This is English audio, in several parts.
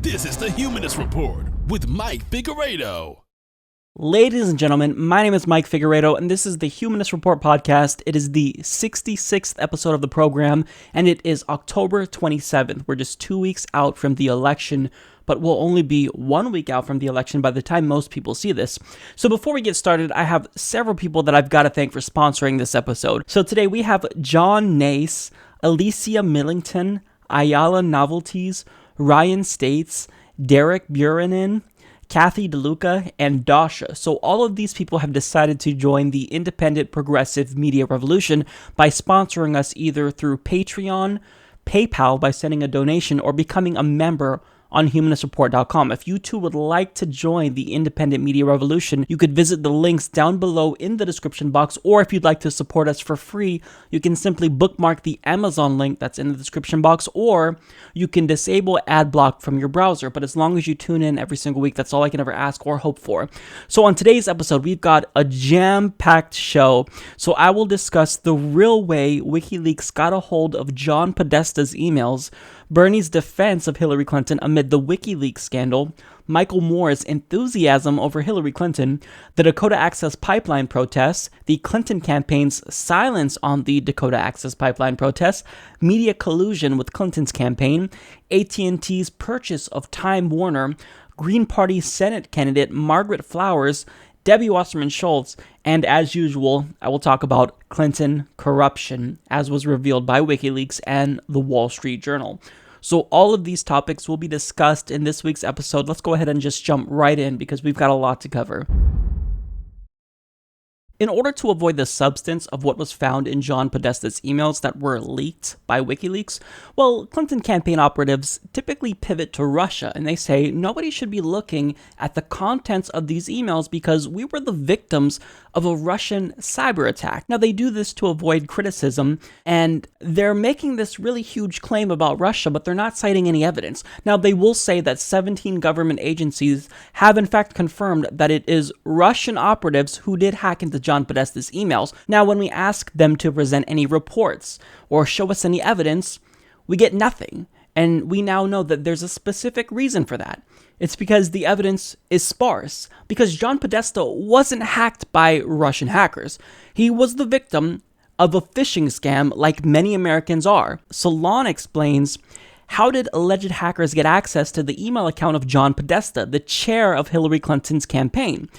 This is the Humanist Report with Mike Figueredo. Ladies and gentlemen, my name is Mike Figueredo, and this is the Humanist Report podcast. It is the 66th episode of the program, and it is October 27th. We're just 2 weeks out from the election, but we'll only be 1 week out from the election by the time most people see this. So before we get started, I have several people that I've got to thank for sponsoring this episode. So today we have John Nace, Alicia Millington, Ayala Novelties, Ryan States, Derek Buranin, Kathy DeLuca, and Dasha. So all of these people have decided to join the independent progressive media revolution by sponsoring us either through Patreon, PayPal by sending a donation, or becoming a member on humanistreport.com. If you too would like to join the independent media revolution, you could visit the links down below in the description box, or if you'd like to support us for free, you can simply bookmark the Amazon link that's in the description box, or you can disable ad block from your browser. But as long as you tune in every single week, that's all I can ever ask or hope for. So on today's episode, we've got a jam-packed show. So I will discuss the real way WikiLeaks got a hold of John Podesta's emails, Bernie's defense of Hillary Clinton amid the WikiLeaks scandal, Michael Moore's enthusiasm over Hillary Clinton, the Dakota Access Pipeline protests, the Clinton campaign's silence on the Dakota Access Pipeline protests, media collusion with Clinton's campaign, AT&T's purchase of Time Warner, Green Party Senate candidate Margaret Flowers, Debbie Wasserman Schultz, and as usual, I will talk about Clinton corruption, as was revealed by WikiLeaks and the Wall Street Journal. So all of these topics will be discussed in this week's episode. Let's go ahead and just jump right in because we've got a lot to cover. In order to avoid the substance of what was found in John Podesta's emails that were leaked by WikiLeaks, well, Clinton campaign operatives typically pivot to Russia, and they say nobody should be looking at the contents of these emails because we were the victims of a Russian cyber attack. Now, they do this to avoid criticism, and they're making this really huge claim about Russia, but they're not citing any evidence. Now, they will say that 17 government agencies have in fact confirmed that it is Russian operatives who did hack into John Podesta's emails. Now, when we ask them to present any reports or show us any evidence, we get nothing. And we now know that there's a specific reason for that. It's because the evidence is sparse. Because John Podesta wasn't hacked by Russian hackers. He was the victim of a phishing scam like many Americans are. Salon explains, how did alleged hackers get access to the email account of John Podesta, the chair of Hillary Clinton's campaign?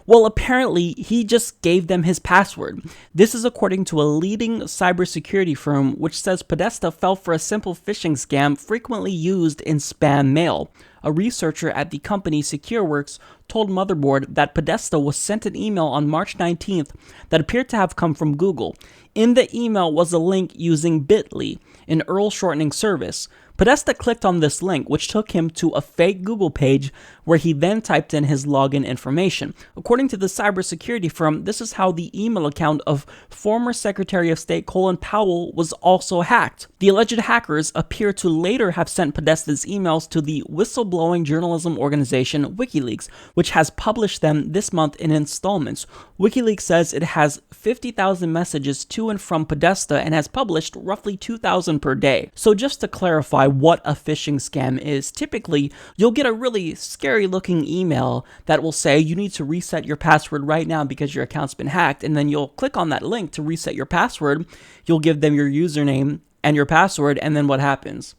Well, apparently, he just gave them his password. This is according to a leading cybersecurity firm, which says Podesta fell for a simple phishing scam frequently used in spam mail. A researcher at the company SecureWorks told Motherboard that Podesta was sent an email on March 19th that appeared to have come from Google. In the email was a link using Bitly, an URL shortening service. Podesta clicked on this link, which took him to a fake Google page where he then typed in his login information. According to the cybersecurity firm, this is how the email account of former Secretary of State Colin Powell was also hacked. The alleged hackers appear to later have sent Podesta's emails to the whistleblowing journalism organization WikiLeaks, which has published them this month in installments. WikiLeaks says it has 50,000 messages to and from Podesta and has published roughly 2,000 per day. So just to clarify what a phishing scam is, typically you'll get a really scary looking email that will say you need to reset your password right now because your account's been hacked, and then you'll click on that link to reset your password. You'll give them your username and your password, and then what happens?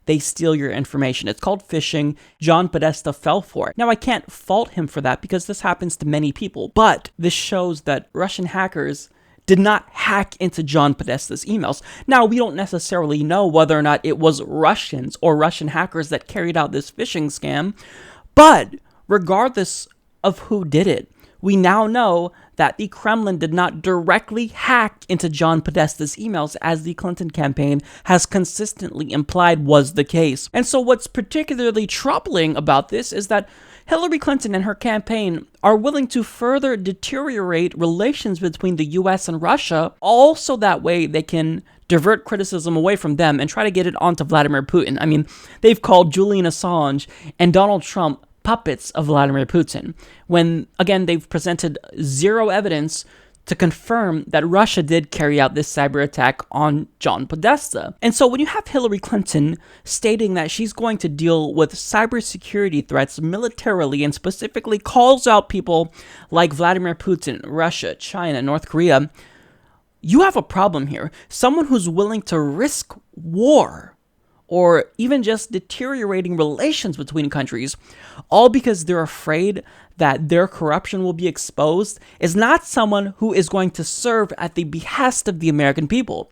They steal your information. It's called phishing. John Podesta fell for it. Now, I can't fault him for that because this happens to many people, but this shows that Russian hackers did not hack into John Podesta's emails. Now, we don't necessarily know whether or not it was Russians or Russian hackers that carried out this phishing scam, but regardless of who did it, we now know that the Kremlin did not directly hack into John Podesta's emails, as the Clinton campaign has consistently implied was the case. And so what's particularly troubling about this is that Hillary Clinton and her campaign are willing to further deteriorate relations between the US and Russia, also that way they can divert criticism away from them and try to get it onto Vladimir Putin. I mean, they've called Julian Assange and Donald Trump puppets of Vladimir Putin, when, again, they've presented zero evidence to confirm that Russia did carry out this cyber attack on John Podesta. And so when you have Hillary Clinton stating that she's going to deal with cybersecurity threats militarily and specifically calls out people like Vladimir Putin, Russia, China, North Korea, you have a problem here. Someone who's willing to risk war or even just deteriorating relations between countries, all because they're afraid that their corruption will be exposed, is not someone who is going to serve at the behest of the American people.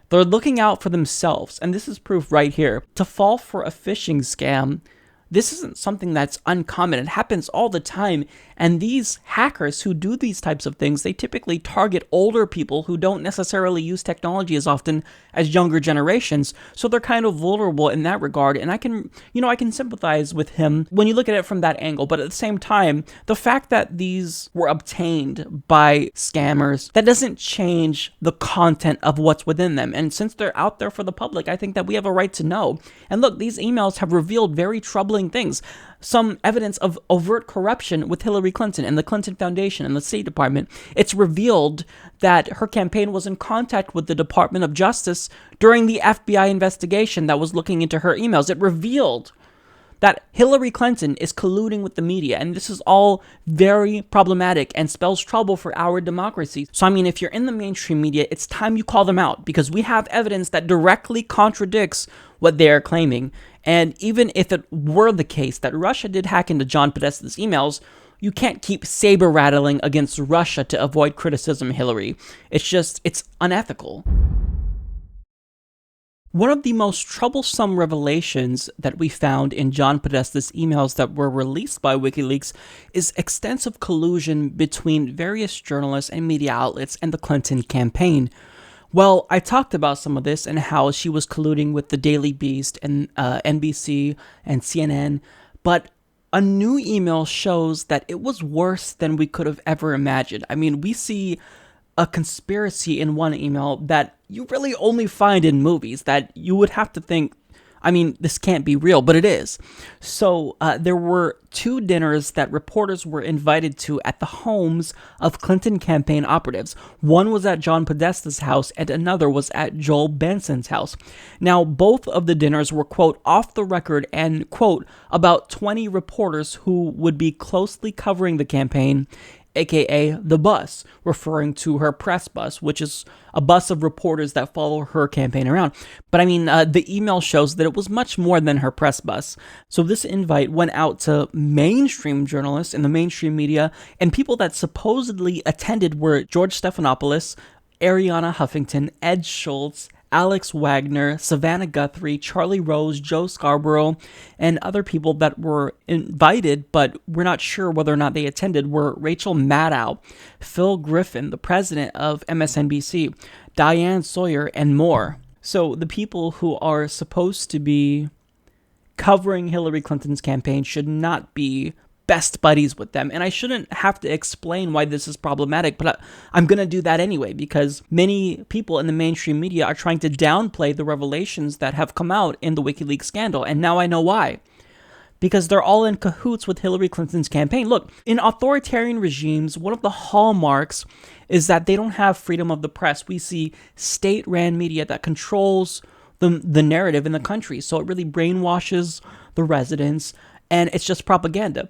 They're looking out for themselves, and this is proof right here. To fall for a phishing scam, this isn't something that's uncommon. It happens all the time, and these hackers who do these types of things, they typically target older people who don't necessarily use technology as often as younger generations, so they're kind of vulnerable in that regard, and I can sympathize with him when you look at it from that angle, but at the same time, the fact that these were obtained by scammers, that doesn't change the content of what's within them, and since they're out there for the public, I think that we have a right to know. And look, these emails have revealed very troubling things. Some evidence of overt corruption with Hillary Clinton and the Clinton Foundation and the State Department. It's revealed that her campaign was in contact with the Department of Justice during the FBI investigation that was looking into her emails. It revealed that Hillary Clinton is colluding with the media, and this is all very problematic and spells trouble for our democracy. So, I mean, if you're in the mainstream media, it's time you call them out, because we have evidence that directly contradicts what they are claiming. And even if it were the case that Russia did hack into John Podesta's emails, you can't keep saber rattling against Russia to avoid criticism, Hillary. It's unethical. One of the most troublesome revelations that we found in John Podesta's emails that were released by WikiLeaks is extensive collusion between various journalists and media outlets and the Clinton campaign. Well, I talked about some of this and how she was colluding with the Daily Beast and NBC and CNN, but a new email shows that it was worse than we could have ever imagined. I mean, we see a conspiracy in one email that you really only find in movies, that you would have to think, I mean, this can't be real, but it is. So there were 2 dinners that reporters were invited to at the homes of Clinton campaign operatives. One was at John Podesta's house and another was at Joel Benson's house. Now, both of the dinners were, quote, off the record and, quote, about 20 reporters who would be closely covering the campaign, aka the bus, referring to her press bus, which is a bus of reporters that follow her campaign around. But I mean, the email shows that it was much more than her press bus. So this invite went out to mainstream journalists in the mainstream media, and people that supposedly attended were George Stephanopoulos, Ariana Huffington, Ed Schultz, Alex Wagner, Savannah Guthrie, Charlie Rose, Joe Scarborough, and other people that were invited, but we're not sure whether or not they attended, were Rachel Maddow, Phil Griffin, the president of MSNBC, Diane Sawyer, and more. So the people who are supposed to be covering Hillary Clinton's campaign should not be best buddies with them. And I shouldn't have to explain why this is problematic, but I'm going to do that anyway, because many people in the mainstream media are trying to downplay the revelations that have come out in the WikiLeaks scandal. And now I know why. Because they're all in cahoots with Hillary Clinton's campaign. Look, in authoritarian regimes, one of the hallmarks is that they don't have freedom of the press. We see state-ran media that controls the narrative in the country. So it really brainwashes the residents, and it's just propaganda.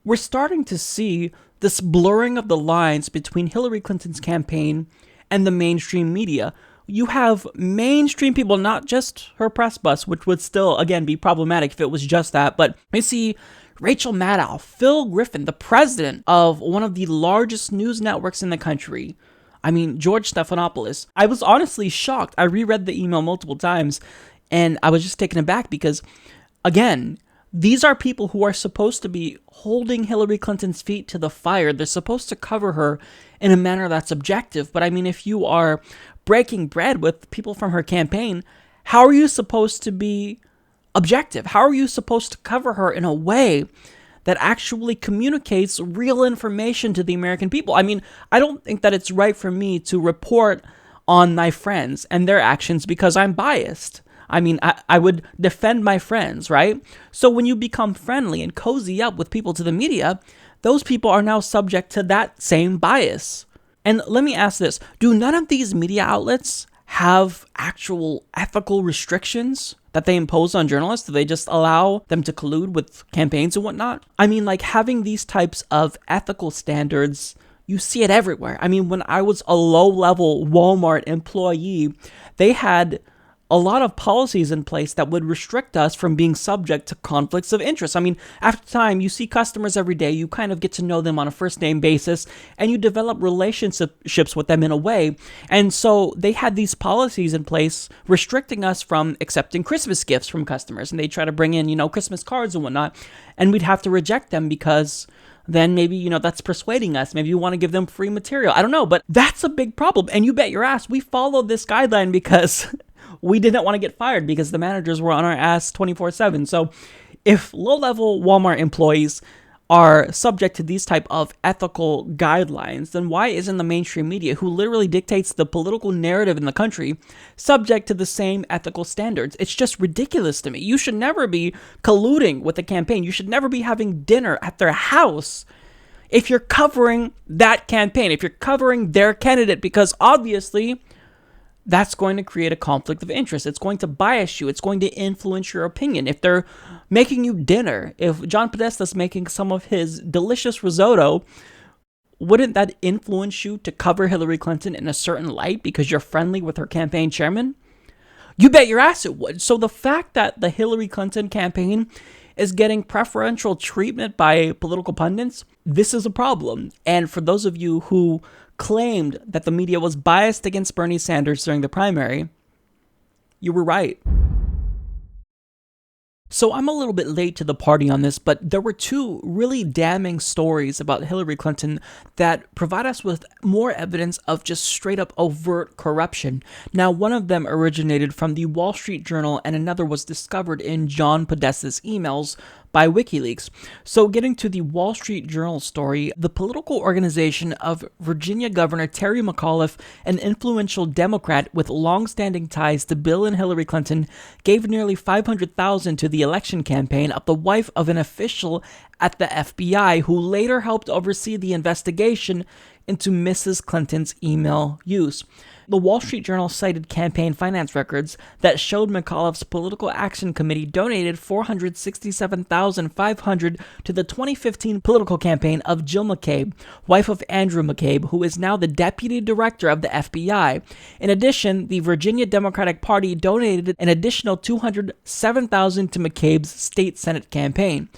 We're starting to see this blurring of the lines between Hillary Clinton's campaign and the mainstream media. You have mainstream people, not just her press bus, which would still, again, be problematic if it was just that, but we see Rachel Maddow, Phil Griffin, the president of one of the largest news networks in the country. I mean, George Stephanopoulos. I was honestly shocked. I reread the email multiple times, and I was just taken aback because, again, these are people who are supposed to be holding Hillary Clinton's feet to the fire. They're supposed to cover her in a manner that's objective. But I mean, if you are breaking bread with people from her campaign, how are you supposed to be objective? How are you supposed to cover her in a way that actually communicates real information to the American people? I mean, I don't think that it's right for me to report on my friends and their actions because I'm biased. I mean, I would defend my friends, right? So when you become friendly and cozy up with people to the media, those people are now subject to that same bias. And let me ask this, do none of these media outlets have actual ethical restrictions that they impose on journalists? Do they just allow them to collude with campaigns and whatnot? I mean, like, having these types of ethical standards, you see it everywhere. I mean, when I was a low-level Walmart employee, they had a lot of policies in place that would restrict us from being subject to conflicts of interest. I mean, after time, you see customers every day, you kind of get to know them on a first-name basis, and you develop relationships with them in a way. And so they had these policies in place restricting us from accepting Christmas gifts from customers, and they try to bring in, Christmas cards and whatnot, and we'd have to reject them because then maybe, that's persuading us. Maybe you want to give them free material. I don't know, but that's a big problem. And you bet your ass we followed this guideline because we didn't want to get fired because the managers were on our ass 24/7. So if low-level Walmart employees are subject to these type of ethical guidelines, then why isn't the mainstream media, who literally dictates the political narrative in the country, subject to the same ethical standards? It's just ridiculous to me. You should never be colluding with a campaign. You should never be having dinner at their house if you're covering that campaign, if you're covering their candidate, because obviously that's going to create a conflict of interest. It's going to bias you. It's going to influence your opinion. If they're making you dinner, if John Podesta's making some of his delicious risotto, wouldn't that influence you to cover Hillary Clinton in a certain light because you're friendly with her campaign chairman? You bet your ass it would. So the fact that the Hillary Clinton campaign is getting preferential treatment by political pundits, this is a problem. And for those of you who claimed that the media was biased against Bernie Sanders during the primary, you were right. So I'm a little bit late to the party on this, but there were two really damning stories about Hillary Clinton that provide us with more evidence of just straight up overt corruption. Now, one of them originated from the Wall Street Journal and another was discovered in John Podesta's emails by WikiLeaks. So getting to the Wall Street Journal story, the political organization of Virginia Governor Terry McAuliffe, an influential Democrat with long-standing ties to Bill and Hillary Clinton, gave nearly $500,000 to the election campaign of the wife of an official at the FBI who later helped oversee the investigation into Mrs. Clinton's email use. The Wall Street Journal cited campaign finance records that showed McAuliffe's Political Action Committee donated $467,500 to the 2015 political campaign of Jill McCabe, wife of Andrew McCabe, who is now the deputy director of the FBI. In addition, the Virginia Democratic Party donated an additional $207,000 to McCabe's state Senate campaign.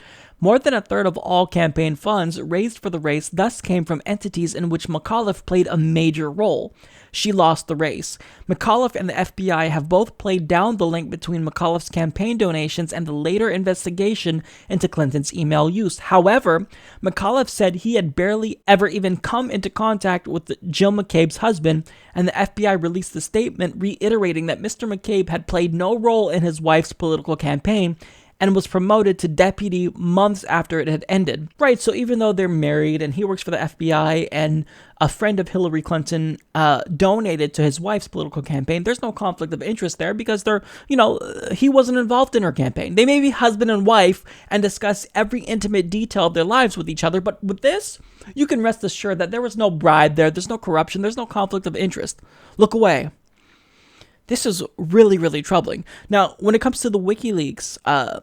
More than a third of all campaign funds raised for the race thus came from entities in which McAuliffe played a major role. She lost the race. McAuliffe and the FBI have both played down the link between McAuliffe's campaign donations and the later investigation into Clinton's email use. However, McAuliffe said he had barely ever even come into contact with Jill McCabe's husband, and the FBI released a statement reiterating that Mr. McCabe had played no role in his wife's political campaign and was promoted to deputy months after it had ended. Right, so even though they're married and he works for the FBI and a friend of Hillary Clinton donated to his wife's political campaign, there's no conflict of interest there because he wasn't involved in her campaign. They may be husband and wife and discuss every intimate detail of their lives with each other, but with this, you can rest assured that there was no bribe there, there's no corruption, there's no conflict of interest. Look away. This is really, really troubling. Now, when it comes to the WikiLeaks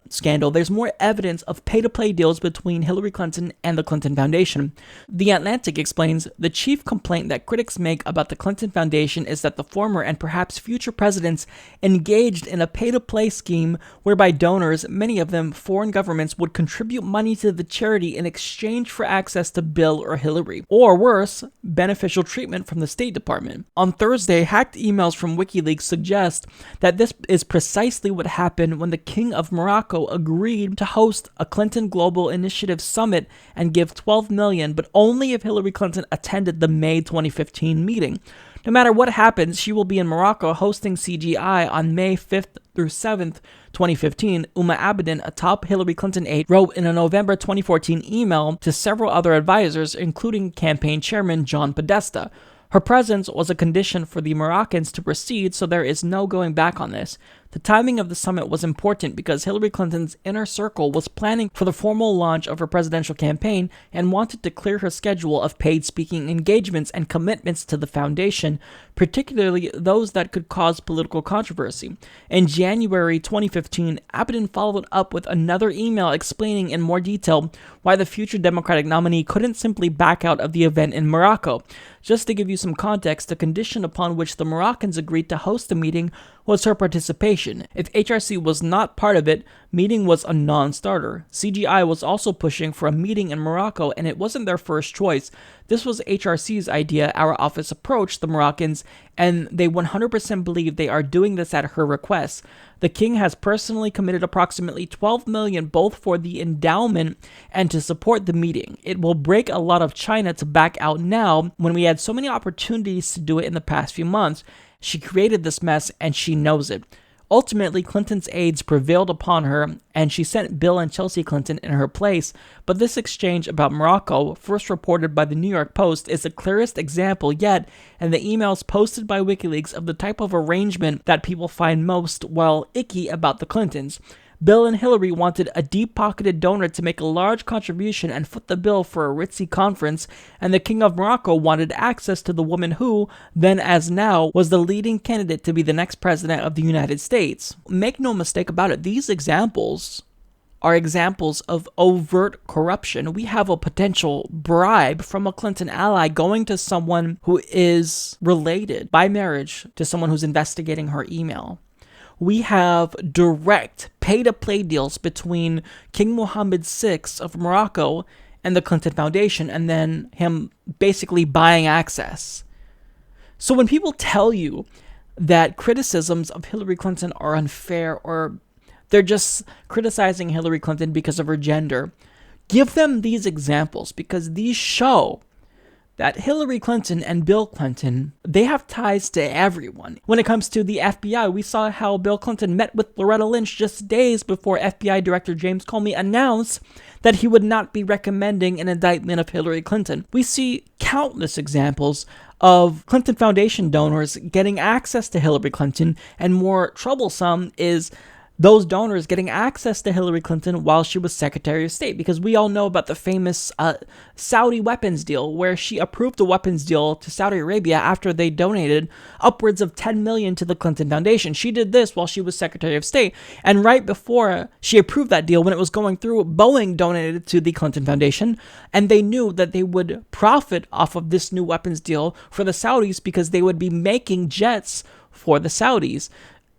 scandal, there's more evidence of pay-to-play deals between Hillary Clinton and the Clinton Foundation. The Atlantic explains, the chief complaint that critics make about the Clinton Foundation is that the former and perhaps future presidents engaged in a pay-to-play scheme whereby donors, many of them foreign governments, would contribute money to the charity in exchange for access to Bill or Hillary. Or worse, beneficial treatment from the State Department. On Thursday, hacked emails from WikiLeaks suggest that this is precisely what happened when the King of Morocco agreed to host a Clinton Global Initiative Summit and give $12 million, but only if Hillary Clinton attended the May 2015 meeting. No matter what happens, she will be in Morocco hosting CGI on May 5th through 7th, 2015, Uma Abedin, a top Hillary Clinton aide, wrote in a November 2014 email to several other advisors, including campaign chairman John Podesta. Her presence was a condition for the Moroccans to proceed, so there is no going back on this. The timing of the summit was important because Hillary Clinton's inner circle was planning for the formal launch of her presidential campaign and wanted to clear her schedule of paid speaking engagements and commitments to the foundation, particularly those that could cause political controversy. In January 2015, Abadan followed up with another email explaining in more detail why the future Democratic nominee couldn't simply back out of the event in Morocco. Just to give you some context, the condition upon which the Moroccans agreed to host the meeting was her participation. If HRC was not part of it, meeting was a non-starter. CGI was also pushing for a meeting in Morocco, and it wasn't their first choice. This was HRC's idea. Our office approached the Moroccans, and they 100% believe they are doing this at her request. The king has personally committed approximately $12 million both for the endowment and to support the meeting. It will break a lot of China to back out now when we had so many opportunities to do it in the past few months. She created this mess and she knows it. Ultimately, Clinton's aides prevailed upon her, and she sent Bill and Chelsea Clinton in her place, but this exchange about Morocco, first reported by the New York Post, is the clearest example yet, and the emails posted by WikiLeaks of the type of arrangement that people find most, well, icky about the Clintons. Bill and Hillary wanted a deep-pocketed donor to make a large contribution and foot the bill for a ritzy conference, and the King of Morocco wanted access to the woman who, then as now, was the leading candidate to be the next president of the United States. Make no mistake about it, these examples are examples of overt corruption. We have a potential bribe from a Clinton ally going to someone who is related by marriage to someone who's investigating her email. We have direct pay-to-play deals between King Mohammed VI of Morocco and the Clinton Foundation, and then him basically buying access. So when people tell you that criticisms of Hillary Clinton are unfair, or they're just criticizing Hillary Clinton because of her gender, give them these examples, because these show that Hillary Clinton and Bill Clinton, they have ties to everyone. When it comes to the FBI, we saw how Bill Clinton met with Loretta Lynch just days before FBI Director James Comey announced that he would not be recommending an indictment of Hillary Clinton. We see countless examples of Clinton Foundation donors getting access to Hillary Clinton, and more troublesome is those donors getting access to Hillary Clinton while she was Secretary of State, because we all know about the famous Saudi weapons deal, where she approved a weapons deal to Saudi Arabia after they donated upwards of $10 million to the Clinton Foundation. She did this while she was Secretary of State, and right before she approved that deal, when it was going through, Boeing donated to the Clinton Foundation, and they knew that they would profit off of this new weapons deal for the Saudis because they would be making jets for the Saudis.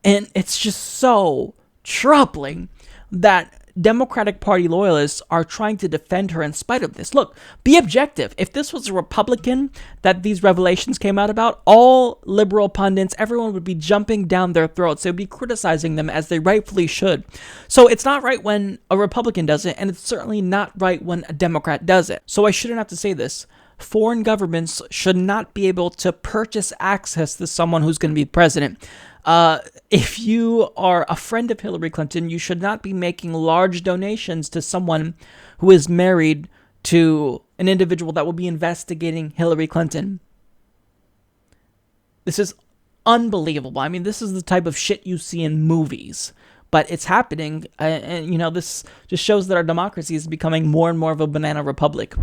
And it's just so troubling that Democratic Party loyalists are trying to defend her in spite of this. Look, be objective. If this was a Republican that these revelations came out about, all liberal pundits, everyone would be jumping down their throats. They would be criticizing them as they rightfully should. So it's not right when a Republican does it, and it's certainly not right when a Democrat does it. So I shouldn't have to say this. Foreign governments should not be able to purchase access to someone who's going to be president. If you are a friend of Hillary Clinton, you should not be making large donations to someone who is married to an individual that will be investigating Hillary Clinton. This is unbelievable. I mean, this is the type of shit you see in movies, but it's happening. And you know, this just shows that our democracy is becoming more and more of a banana republic.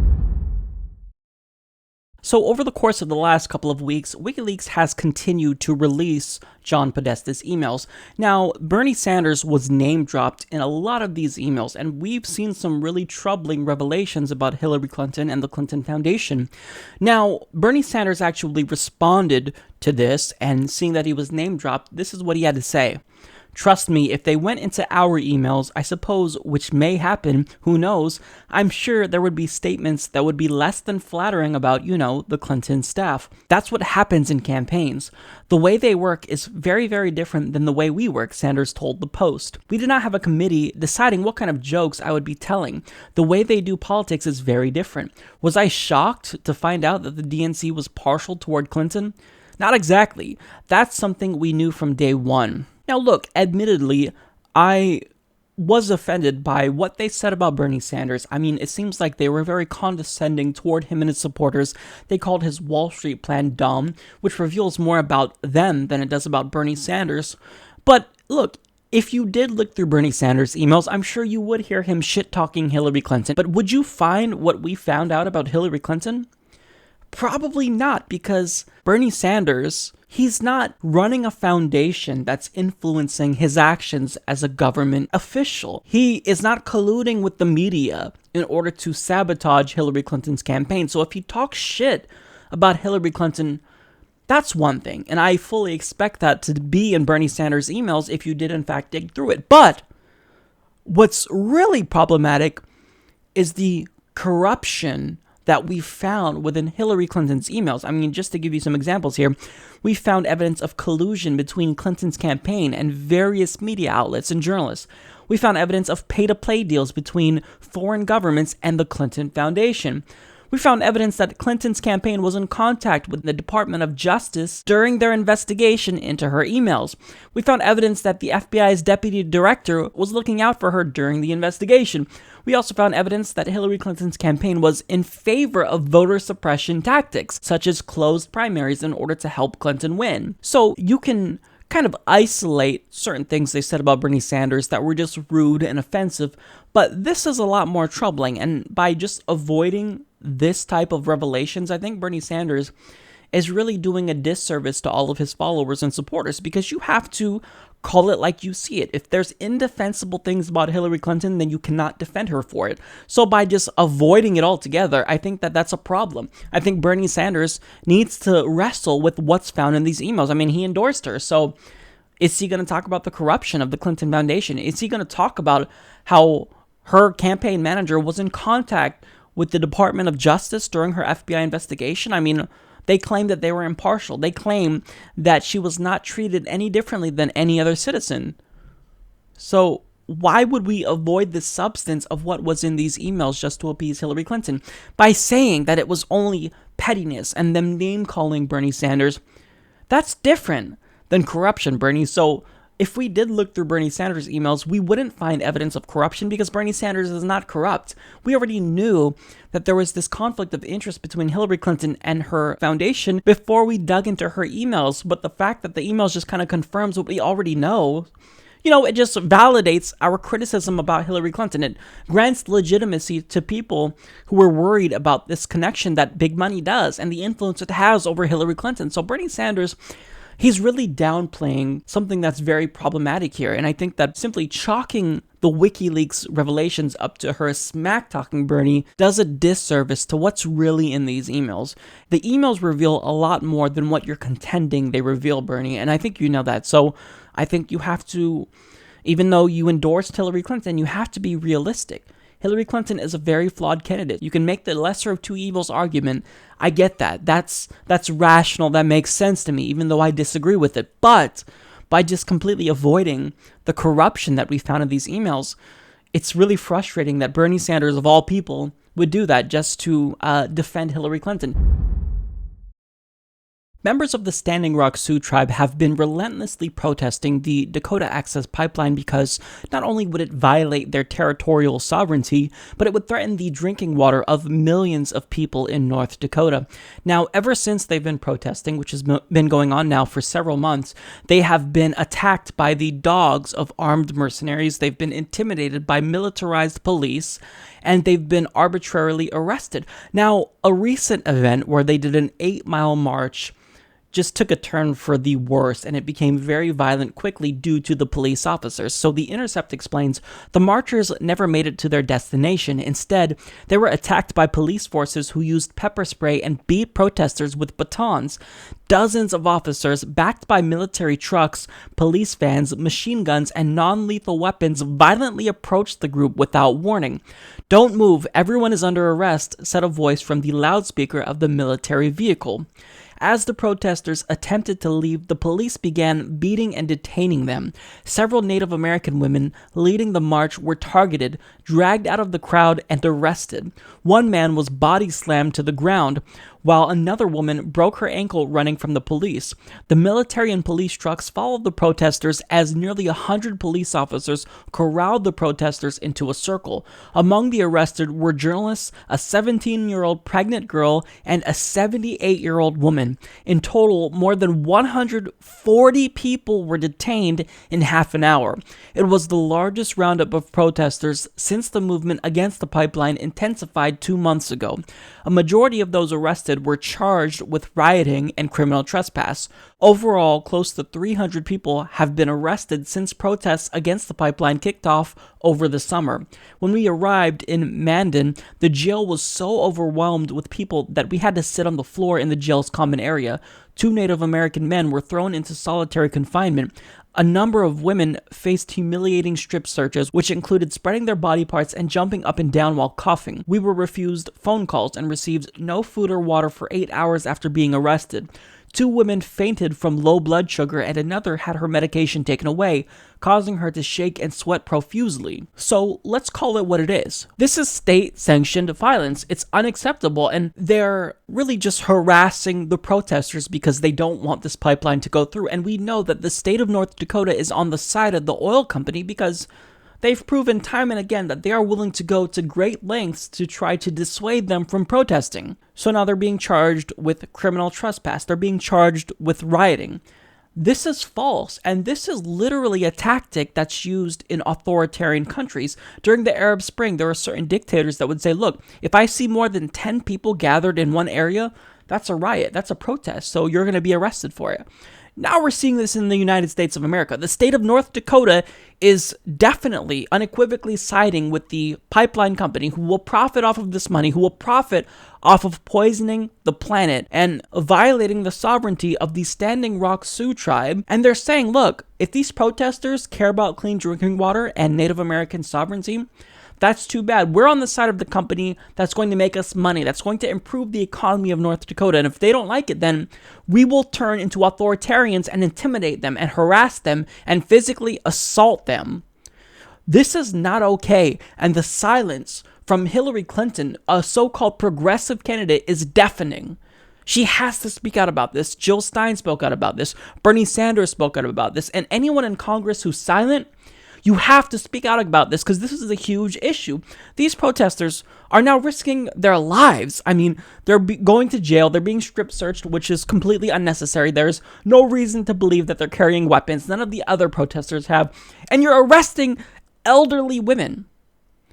So over the course of the last couple of weeks, WikiLeaks has continued to release John Podesta's emails. Now, Bernie Sanders was name-dropped in a lot of these emails, and we've seen some really troubling revelations about Hillary Clinton and the Clinton Foundation. Now, Bernie Sanders actually responded to this, and seeing that he was name-dropped, this is what he had to say. Trust me, if they went into our emails, I suppose, which may happen, who knows, I'm sure there would be statements that would be less than flattering about, the Clinton staff. That's what happens in campaigns. The way they work is very, very different than the way we work, Sanders told the Post. We did not have a committee deciding what kind of jokes I would be telling. The way they do politics is very different. Was I shocked to find out that the DNC was partial toward Clinton? Not exactly. That's something we knew from day one. Now look, admittedly, I was offended by what they said about Bernie Sanders. I mean, it seems like they were very condescending toward him and his supporters. They called his Wall Street plan dumb, which reveals more about them than it does about Bernie Sanders. But look, if you did look through Bernie Sanders' emails, I'm sure you would hear him shit-talking Hillary Clinton. But would you find what we found out about Hillary Clinton? Probably not, because Bernie Sanders, he's not running a foundation that's influencing his actions as a government official. He is not colluding with the media in order to sabotage Hillary Clinton's campaign. So if he talks shit about Hillary Clinton, that's one thing, and I fully expect that to be in Bernie Sanders' emails if you did in fact dig through it. But what's really problematic is the corruption that we found within Hillary Clinton's emails. I mean, just to give you some examples here, we found evidence of collusion between Clinton's campaign and various media outlets and journalists. We found evidence of pay-to-play deals between foreign governments and the Clinton Foundation. We found evidence that Clinton's campaign was in contact with the Department of Justice during their investigation into her emails. We found evidence that the FBI's deputy director was looking out for her during the investigation. We also found evidence that Hillary Clinton's campaign was in favor of voter suppression tactics, such as closed primaries in order to help Clinton win. So you can kind of isolate certain things they said about Bernie Sanders that were just rude and offensive, but this is a lot more troubling, and by just avoiding this type of revelations, I think Bernie Sanders is really doing a disservice to all of his followers and supporters, because you have to call it like you see it. If there's indefensible things about Hillary Clinton, then you cannot defend her for it. So by just avoiding it altogether, I think that that's a problem. I think Bernie Sanders needs to wrestle with what's found in these emails. I mean, he endorsed her, so is he going to talk about the corruption of the Clinton Foundation? Is he going to talk about how her campaign manager was in contact with the Department of Justice during her FBI investigation? I mean, they claim that they were impartial. They claim that she was not treated any differently than any other citizen. So why would we avoid the substance of what was in these emails just to appease Hillary Clinton? By saying that it was only pettiness and them name-calling Bernie Sanders, that's different than corruption, Bernie. So if we did look through Bernie Sanders' emails, we wouldn't find evidence of corruption because Bernie Sanders is not corrupt. We already knew that there was this conflict of interest between Hillary Clinton and her foundation before we dug into her emails, but the fact that the emails just kind of confirms what we already know, it just validates our criticism about Hillary Clinton. It grants legitimacy to people who were worried about this connection that big money does and the influence it has over Hillary Clinton. So Bernie Sanders, he's really downplaying something that's very problematic here, and I think that simply chalking the WikiLeaks revelations up to her smack-talking Bernie does a disservice to what's really in these emails. The emails reveal a lot more than what you're contending they reveal, Bernie, and I think you know that. So I think you have to, even though you endorsed Hillary Clinton, you have to be realistic. Hillary Clinton is a very flawed candidate. You can make the lesser of two evils argument. I get that. That's rational. That makes sense to me, even though I disagree with it. But by just completely avoiding the corruption that we found in these emails, it's really frustrating that Bernie Sanders, of all people, would do that just to defend Hillary Clinton. Members of the Standing Rock Sioux tribe have been relentlessly protesting the Dakota Access Pipeline because not only would it violate their territorial sovereignty, but it would threaten the drinking water of millions of people in North Dakota. Now, ever since they've been protesting, which has been going on now for several months, they have been attacked by the dogs of armed mercenaries. They've been intimidated by militarized police, and they've been arbitrarily arrested. Now, a recent event where they did an 8-mile march just took a turn for the worse, and it became very violent quickly due to the police officers. So The Intercept explains the marchers never made it to their destination. Instead, they were attacked by police forces who used pepper spray and beat protesters with batons. Dozens of officers, backed by military trucks, police vans, machine guns, and non-lethal weapons, violently approached the group without warning. "Don't move, everyone is under arrest," said a voice from the loudspeaker of the military vehicle. As the protesters attempted to leave, the police began beating and detaining them. Several Native American women leading the march were targeted, dragged out of the crowd, and arrested. One man was body slammed to the ground. while another woman broke her ankle running from the police. The military and police trucks followed the protesters as nearly 100 police officers corralled the protesters into a circle. Among the arrested were journalists, a 17-year-old pregnant girl, and a 78-year-old woman. In total, more than 140 people were detained in half an hour. It was the largest roundup of protesters since the movement against the pipeline intensified 2 months ago. A majority of those arrested were charged with rioting and criminal trespass. Overall, close to 300 people have been arrested since protests against the pipeline kicked off over the summer. When we arrived in Mandan, the jail was so overwhelmed with people that we had to sit on the floor in the jail's common area. 2 Native American men were thrown into solitary confinement. A number of women faced humiliating strip searches, which included spreading their body parts and jumping up and down while coughing. We were refused phone calls and received no food or water for 8 hours after being arrested. 2 women fainted from low blood sugar and another had her medication taken away, causing her to shake and sweat profusely. So let's call it what it is. This is state-sanctioned violence. It's unacceptable, and they're really just harassing the protesters because they don't want this pipeline to go through. And we know that the state of North Dakota is on the side of the oil company because they've proven time and again that they are willing to go to great lengths to try to dissuade them from protesting. So now they're being charged with criminal trespass. They're being charged with rioting. This is false, and this is literally a tactic that's used in authoritarian countries. During the Arab Spring, there were certain dictators that would say, look, if I see more than 10 people gathered in one area, that's a riot, that's a protest, so you're going to be arrested for it. Now we're seeing this in the United States of America. The state of North Dakota is definitely, unequivocally siding with the pipeline company who will profit off of this money, who will profit off of poisoning the planet and violating the sovereignty of the Standing Rock Sioux tribe. And they're saying, look, if these protesters care about clean drinking water and Native American sovereignty, that's too bad. We're on the side of the company that's going to make us money, that's going to improve the economy of North Dakota. And if they don't like it, then we will turn into authoritarians and intimidate them and harass them and physically assault them. This is not okay. And the silence from Hillary Clinton, a so-called progressive candidate, is deafening. She has to speak out about this. Jill Stein spoke out about this. Bernie Sanders spoke out about this. And anyone in Congress who's silent, you have to speak out about this because this is a huge issue. These protesters are now risking their lives. I mean, they're going to jail. They're being strip searched, which is completely unnecessary. There's no reason to believe that they're carrying weapons. None of the other protesters have. And you're arresting elderly women.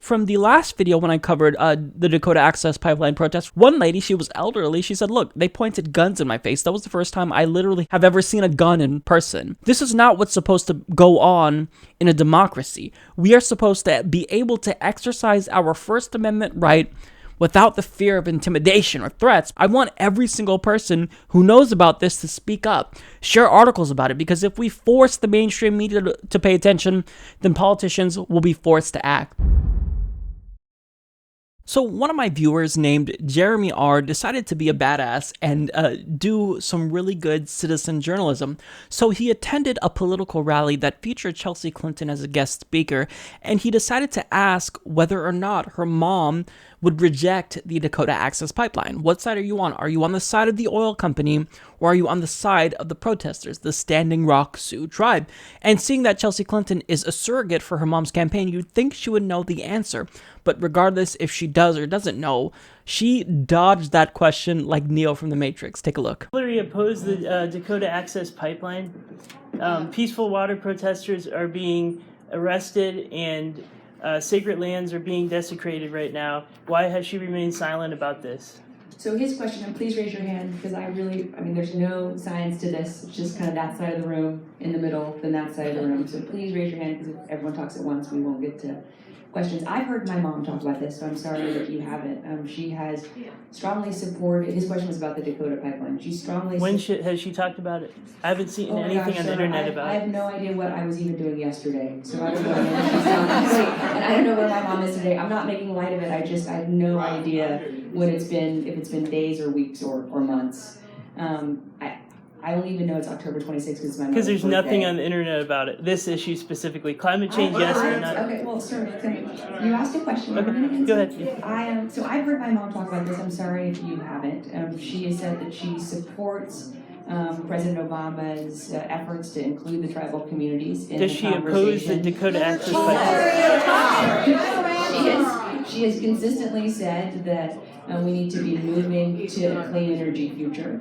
From the last video when I covered the Dakota Access Pipeline protest, one lady, she was elderly, she said, look, they pointed guns in my face. That was the first time I literally have ever seen a gun in person. This is not what's supposed to go on in a democracy. We are supposed to be able to exercise our First Amendment right without the fear of intimidation or threats. I want every single person who knows about this to speak up, share articles about it, because if we force the mainstream media to pay attention, then politicians will be forced to act. So one of my viewers named Jeremy R decided to be a badass and do some really good citizen journalism. So he attended a political rally that featured Chelsea Clinton as a guest speaker, and he decided to ask whether or not her mom would reject the Dakota Access Pipeline. What side are you on? Are you on the side of the oil company, or are you on the side of the protesters, the Standing Rock Sioux tribe? And seeing that Chelsea Clinton is a surrogate for her mom's campaign, you'd think she would know the answer. But regardless if she does or doesn't know, she dodged that question like Neo from The Matrix. Take a look. Hillary opposed the Dakota Access Pipeline. Peaceful water protesters are being arrested and sacred lands are being desecrated right now. Why has she remained silent about this? So his question, and please raise your hand, because there's no science to this. It's just kind of that side of the room, in the middle, then that side of the room. So please raise your hand, because if everyone talks at once, we won't get to questions. I've heard my mom talk about this, so I'm sorry that you haven't. She has strongly supported, his question was about the Dakota Pipeline. She strongly... Has she talked about it? I haven't seen anything on the internet about it. I have no idea what I was even doing yesterday, so I don't know when she's and I don't know where my mom is today. I'm not making light of it, I have no idea when it's been, if it's been days or weeks or months. I only even know it's October 26th because Because there's nothing on the internet about it. This issue specifically. Climate change, yes or not? Okay, well, sir, you asked a question. Okay, I'm gonna go answer. ahead. So I've heard my mom talk about this. I'm sorry if you haven't. She has said that she supports President Obama's efforts to include the tribal communities in Does the she oppose the conversation. Dakota Access Pipeline? She has consistently said that we need to be moving to a clean energy future.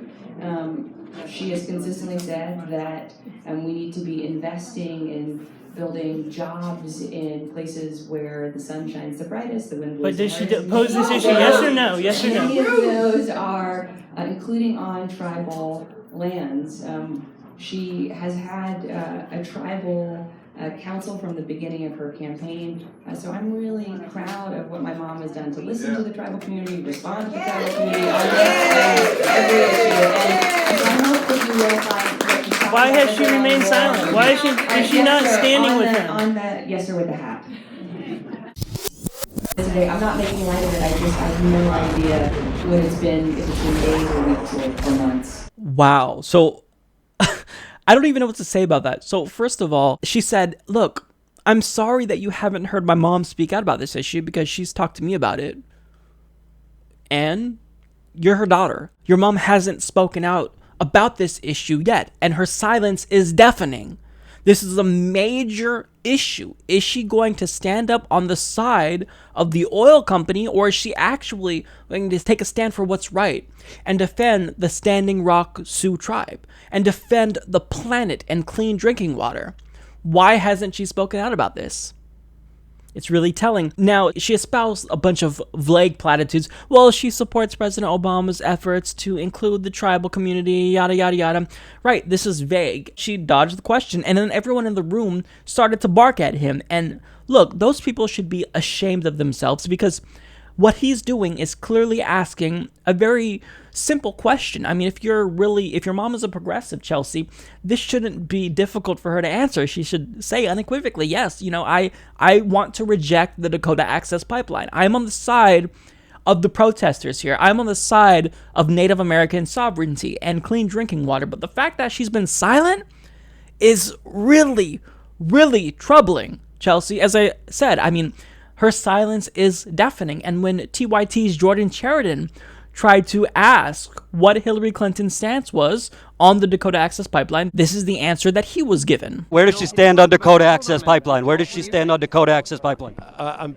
She has consistently said that we need to be investing in building jobs in places where the sun shines the brightest, the wind blows But does she the hardest. oppose this issue? Yes or no? Yes or Many no? of those are, including on tribal lands. She has had a tribal council from the beginning of her campaign. So I'm really proud of what my mom has done to listen to the tribal community, respond to the tribal community on every issue. And I hope that you will find that she's talking Why has about she this remained on silent? the- Why is she Yes, not sir, standing on with the- him? On the, yes, sir, with the hat. Today, I'm not making light of it. I have no idea what it's been, if it's been days or weeks or months. Wow. So I don't even know what to say about that. So first of all, she said, look, I'm sorry that you haven't heard my mom speak out about this issue because she's talked to me about it. And you're her daughter. Your mom hasn't spoken out about this issue yet, and her silence is deafening. This is a major issue. Is she going to stand up on the side of the oil company, or is she actually going to take a stand for what's right and defend the Standing Rock Sioux tribe and defend the planet and clean drinking water? Why hasn't she spoken out about this? It's really telling. Now, she espoused a bunch of vague platitudes. Well, she supports President Obama's efforts to include the tribal community, yada, yada, yada. Right, this is vague. She dodged the question, and then everyone in the room started to bark at him. And look, those people should be ashamed of themselves because what he's doing is clearly asking a very simple question. I mean, if your mom is a progressive, Chelsea, this shouldn't be difficult for her to answer. She should say unequivocally, yes, I want to reject the Dakota Access Pipeline. I'm on the side of the protesters here. I'm on the side of Native American sovereignty and clean drinking water. But the fact that she's been silent is really, really troubling, Chelsea. As I said, I mean, her silence is deafening. And when TYT's Jordan Sheridan tried to ask what Hillary Clinton's stance was on the Dakota Access Pipeline, this is the answer that he was given. Where does she stand on Dakota Access Pipeline? Where does she stand on Dakota Access Pipeline?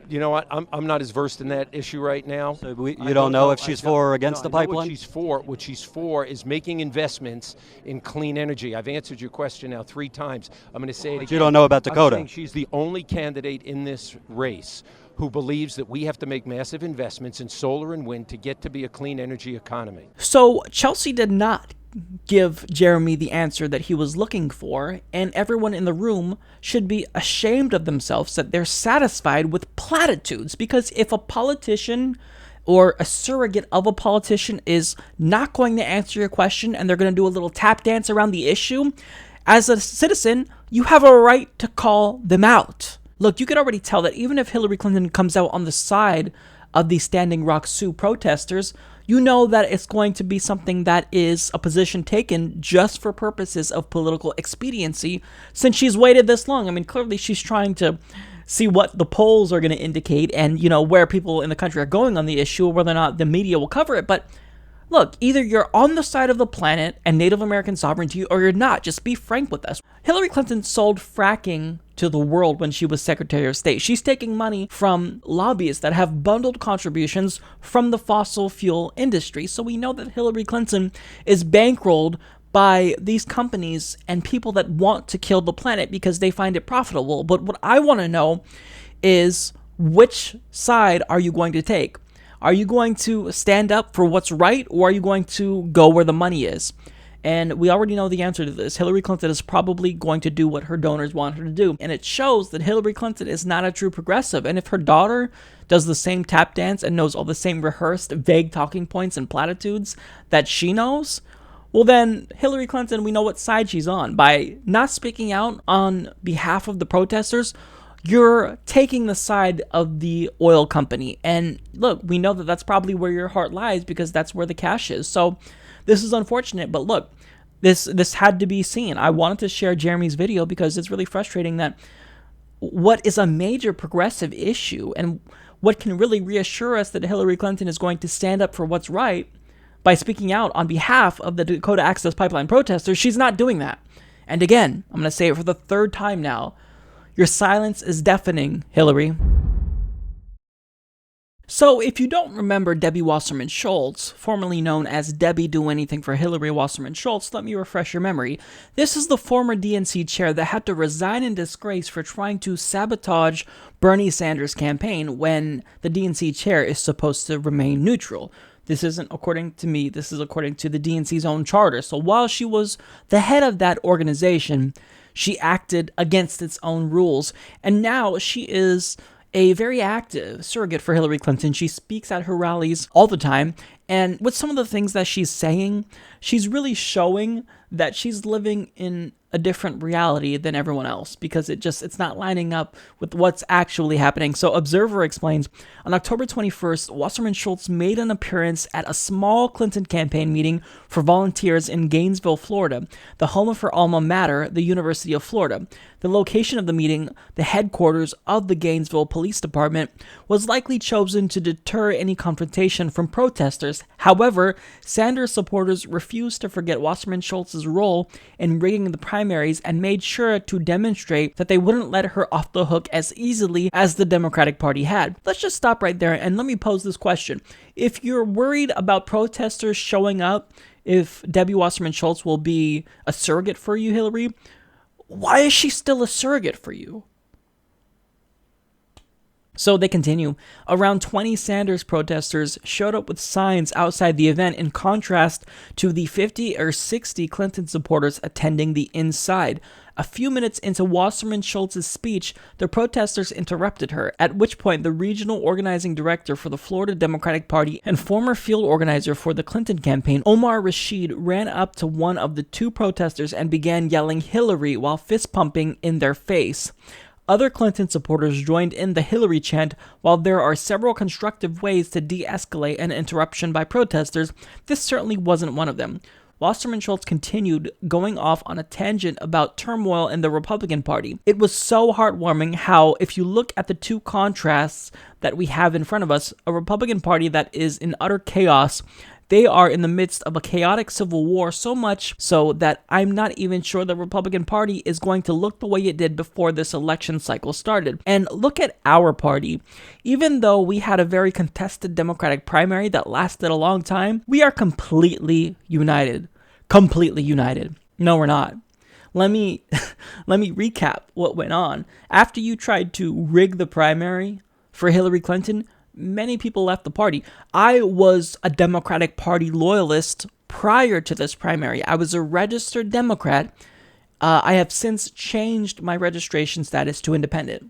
You know what? I'm not as versed in that issue right now. So you don't know if she's for or against the pipeline? What she's for is making investments in clean energy. I've answered your question now 3 times. I'm going to say it again. You don't know about Dakota. I'm saying she's the only candidate in this race who believes that we have to make massive investments in solar and wind to get to be a clean energy economy. So Chelsea did not give Jeremy the answer that he was looking for, and everyone in the room should be ashamed of themselves that they're satisfied with platitudes, because if a politician or a surrogate of a politician is not going to answer your question and they're going to do a little tap dance around the issue, as a citizen, you have a right to call them out. Look, you could already tell that even if Hillary Clinton comes out on the side of the Standing Rock Sioux protesters, you know that it's going to be something that is a position taken just for purposes of political expediency, since she's waited this long. I mean, clearly she's trying to see what the polls are going to indicate and, where people in the country are going on the issue, or whether or not the media will cover it. But look, either you're on the side of the planet and Native American sovereignty, or you're not. Just be frank with us. Hillary Clinton sold fracking to the world when she was Secretary of State. She's taking money from lobbyists that have bundled contributions from the fossil fuel industry. So we know that Hillary Clinton is bankrolled by these companies and people that want to kill the planet because they find it profitable. But what I want to know is, which side are you going to take? Are you going to stand up for what's right, or are you going to go where the money is? And we already know the answer to this. Hillary Clinton is probably going to do what her donors want her to do. And it shows that Hillary Clinton is not a true progressive. And if her daughter does the same tap dance and knows all the same rehearsed, vague talking points and platitudes that she knows, well then, Hillary Clinton, we know what side she's on. By not speaking out on behalf of the protesters, you're taking the side of the oil company. And look, we know that that's probably where your heart lies, because that's where the cash is. So this is unfortunate, but look, This had to be seen. I wanted to share Jeremy's video because it's really frustrating that what is a major progressive issue and what can really reassure us that Hillary Clinton is going to stand up for what's right by speaking out on behalf of the Dakota Access Pipeline protesters, she's not doing that. And again, I'm going to say it for the third time now, your silence is deafening, Hillary. So, if you don't remember Debbie Wasserman Schultz, formerly known as Debbie Do Anything for Hillary Wasserman Schultz, let me refresh your memory. This is the former DNC chair that had to resign in disgrace for trying to sabotage Bernie Sanders' campaign when the DNC chair is supposed to remain neutral. This isn't according to me, this is according to the DNC's own charter. So while she was the head of that organization, she acted against its own rules, and now she is a very active surrogate for Hillary Clinton. She speaks at her rallies all the time, and with some of the things that she's saying, she's really showing that she's living in a different reality than everyone else because it's not lining up with what's actually happening. So Observer explains, on October 21st, Wasserman Schultz made an appearance at a small Clinton campaign meeting for volunteers in Gainesville, Florida, the home of her alma mater, the University of Florida. The location of the meeting, the headquarters of the Gainesville Police Department, was likely chosen to deter any confrontation from protesters. However, Sanders supporters refused to forget Wasserman Schultz's role in rigging the primaries and made sure to demonstrate that they wouldn't let her off the hook as easily as the Democratic Party had. Let's just stop right there and let me pose this question. If you're worried about protesters showing up, if Debbie Wasserman Schultz will be a surrogate for you, Hillary, why is she still a surrogate for you? So they continue. Around 20 Sanders protesters showed up with signs outside the event in contrast to the 50 or 60 Clinton supporters attending the inside. A few minutes into Wasserman Schultz's speech, the protesters interrupted her, at which point the regional organizing director for the Florida Democratic Party and former field organizer for the Clinton campaign, Omar Rashid, ran up to one of the two protesters and began yelling Hillary while fist-pumping in their face. Other Clinton supporters joined in the Hillary chant. While there are several constructive ways to de-escalate an interruption by protesters, this certainly wasn't one of them. Wasserman Schultz continued, going off on a tangent about turmoil in the Republican Party. It was so heartwarming how, if you look at the two contrasts that we have in front of us, a Republican Party that is in utter chaos, they are in the midst of a chaotic civil war, so much so that I'm not even sure the Republican Party is going to look the way it did before this election cycle started. And look at our party. Even though we had a very contested Democratic primary that lasted a long time, we are completely united. Completely united. No, we're not. Let me recap what went on. After you tried to rig the primary for Hillary Clinton, many people left the party. I was a Democratic Party loyalist prior to this primary. I was a registered Democrat. I have since changed my registration status to independent.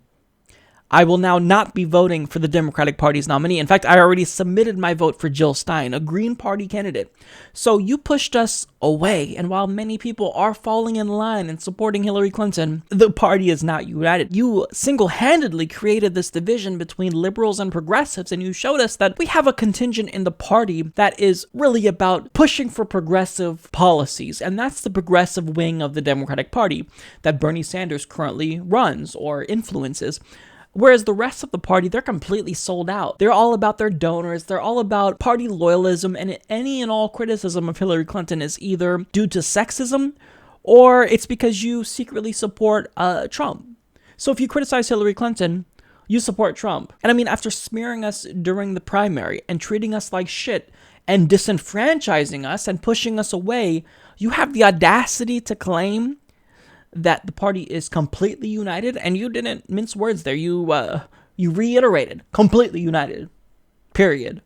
I will now not be voting for the Democratic Party's nominee. In fact, I already submitted my vote for Jill Stein, a Green Party candidate. So you pushed us away, and while many people are falling in line and supporting Hillary Clinton, the party is not united. You single-handedly created this division between liberals and progressives, and you showed us that we have a contingent in the party that is really about pushing for progressive policies, and that's the progressive wing of the Democratic Party that Bernie Sanders currently runs or influences. Whereas the rest of the party, they're completely sold out. They're all about their donors. They're all about party loyalism, and any and all criticism of Hillary Clinton is either due to sexism or it's because you secretly support Trump. So if you criticize Hillary Clinton, you support Trump. And I mean, after smearing us during the primary and treating us like shit and disenfranchising us and pushing us away, you have the audacity to claim that the party is completely united, and you didn't mince words there. You reiterated, completely united, period.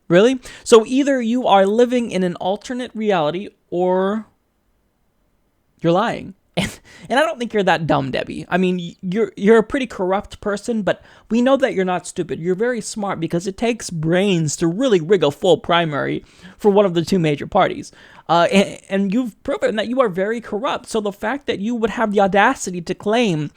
Really? So either you are living in an alternate reality or you're lying. And I don't think you're that dumb, Debbie. I mean, you're a pretty corrupt person, but we know that you're not stupid. You're very smart because it takes brains to really rig a full primary for one of the two major parties. And you've proven that you are very corrupt. So the fact that you would have the audacity to claim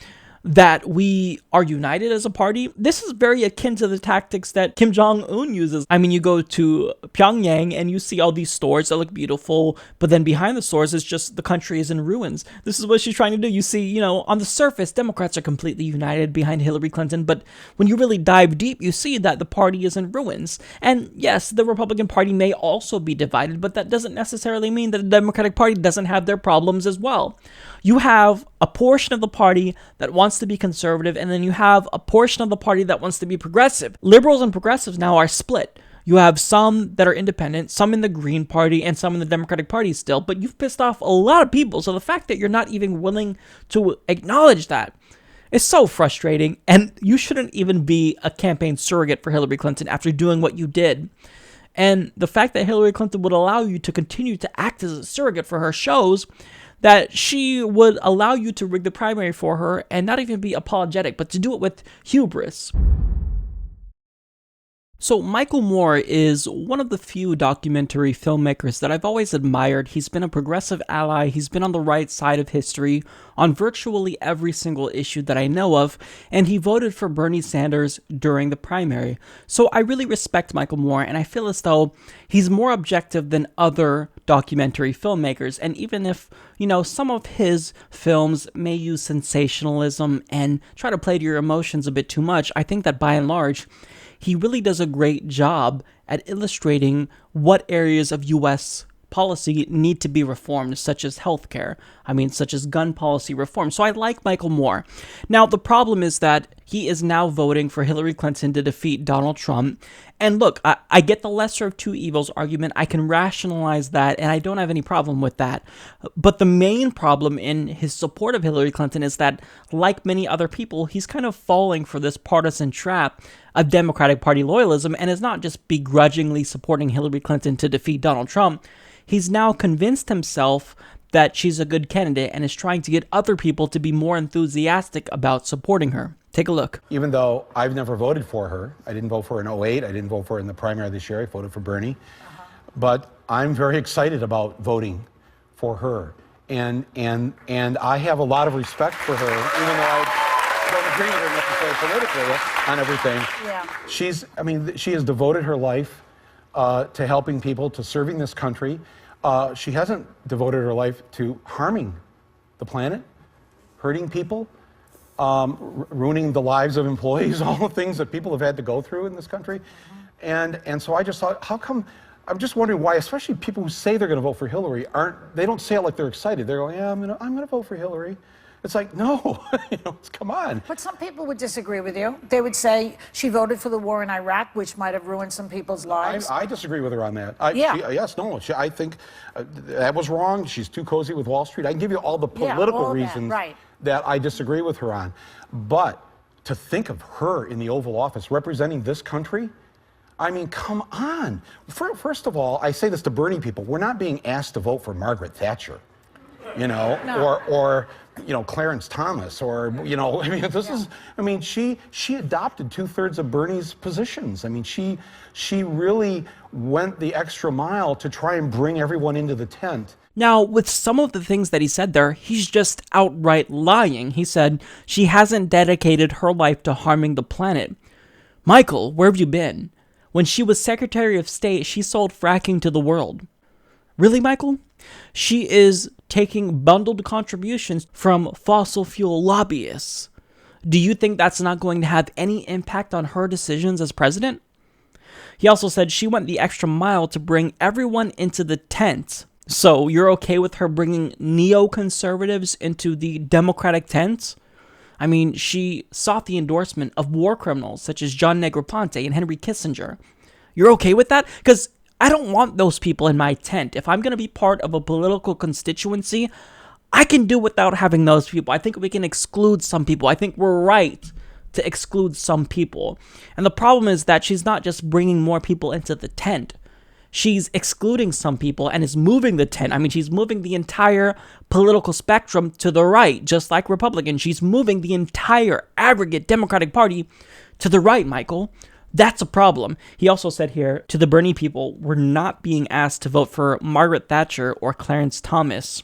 that we are united as a party. This is very akin to the tactics that Kim Jong-un uses. I mean, you go to Pyongyang and you see all these stores that look beautiful, but then behind the stores is just the country is in ruins. This is what she's trying to do. You see, on the surface, Democrats are completely united behind Hillary Clinton, but when you really dive deep, you see that the party is in ruins. And yes, the Republican Party may also be divided, but that doesn't necessarily mean that the Democratic Party doesn't have their problems as well. You have a portion of the party that wants to be conservative, and then you have a portion of the party that wants to be progressive. Liberals and progressives now are split. You have some that are independent, some in the Green Party, and some in the Democratic Party still, but you've pissed off a lot of people, so the fact that you're not even willing to acknowledge that is so frustrating, and you shouldn't even be a campaign surrogate for Hillary Clinton after doing what you did. And the fact that Hillary Clinton would allow you to continue to act as a surrogate for her shows that she would allow you to rig the primary for her and not even be apologetic, but to do it with hubris. So Michael Moore is one of the few documentary filmmakers that I've always admired. He's been a progressive ally, he's been on the right side of history on virtually every single issue that I know of, and he voted for Bernie Sanders during the primary. So I really respect Michael Moore, and I feel as though he's more objective than other documentary filmmakers. And even if, some of his films may use sensationalism and try to play to your emotions a bit too much, I think that by and large, he really does a great job at illustrating what areas of U.S. policy need to be reformed, such as healthcare, such as gun policy reform. So I like Michael Moore. Now, the problem is that he is now voting for Hillary Clinton to defeat Donald Trump. And look, I get the lesser of two evils argument. I can rationalize that, and I don't have any problem with that. But the main problem in his support of Hillary Clinton is that, like many other people, he's kind of falling for this partisan trap of Democratic Party loyalism and is not just begrudgingly supporting Hillary Clinton to defeat Donald Trump. He's now convinced himself that she's a good candidate and is trying to get other people to be more enthusiastic about supporting her. Take a look. Even though I've never voted for her, I didn't vote for her in 2008, I didn't vote for her in the primary this year, I voted for Bernie. But I'm very excited about voting for her. And I have a lot of respect for her, even though I don't agree with her necessarily politically on everything. Yeah. She has devoted her life to helping people, to serving this country. She hasn't devoted her life to harming the planet, hurting people, ruining the lives of employees, all the things that people have had to go through in this country. And so I just thought, how come, I'm just wondering why, especially people who say they're going to vote for Hillary, they don't say it like they're excited. They're going, yeah, I'm going to vote for Hillary. It's like, no, come on. But some people would disagree with you. They would say she voted for the war in Iraq, which might have ruined some people's lives. I disagree with her on that. I think that was wrong. She's too cozy with Wall Street. I can give you all the political reasons that I disagree with her on. But to think of her in the Oval Office representing this country, come on. First of all, I say this to Bernie people. We're not being asked to vote for Margaret Thatcher, no. or Clarence Thomas, or, she adopted 2/3 of Bernie's positions. She really went the extra mile to try and bring everyone into the tent. Now, with some of the things that he said there, he's just outright lying. He said she hasn't dedicated her life to harming the planet. Michael, where have you been? When she was Secretary of State, she sold fracking to the world. Really, Michael? She is taking bundled contributions from fossil fuel lobbyists. Do you think that's not going to have any impact on her decisions as president? He also said she went the extra mile to bring everyone into the tent. So you're okay with her bringing neoconservatives into the Democratic tent? She sought the endorsement of war criminals such as John Negroponte and Henry Kissinger. You're okay with that? Because I don't want those people in my tent. If I'm going to be part of a political constituency, I can do without having those people. I think we can exclude some people. I think we're right to exclude some people. And the problem is that she's not just bringing more people into the tent. She's excluding some people and is moving the tent. She's moving the entire political spectrum to the right, just like Republicans. She's moving the entire aggregate Democratic Party to the right, Michael. That's a problem. He also said here, to the Bernie people, we're not being asked to vote for Margaret Thatcher or Clarence Thomas.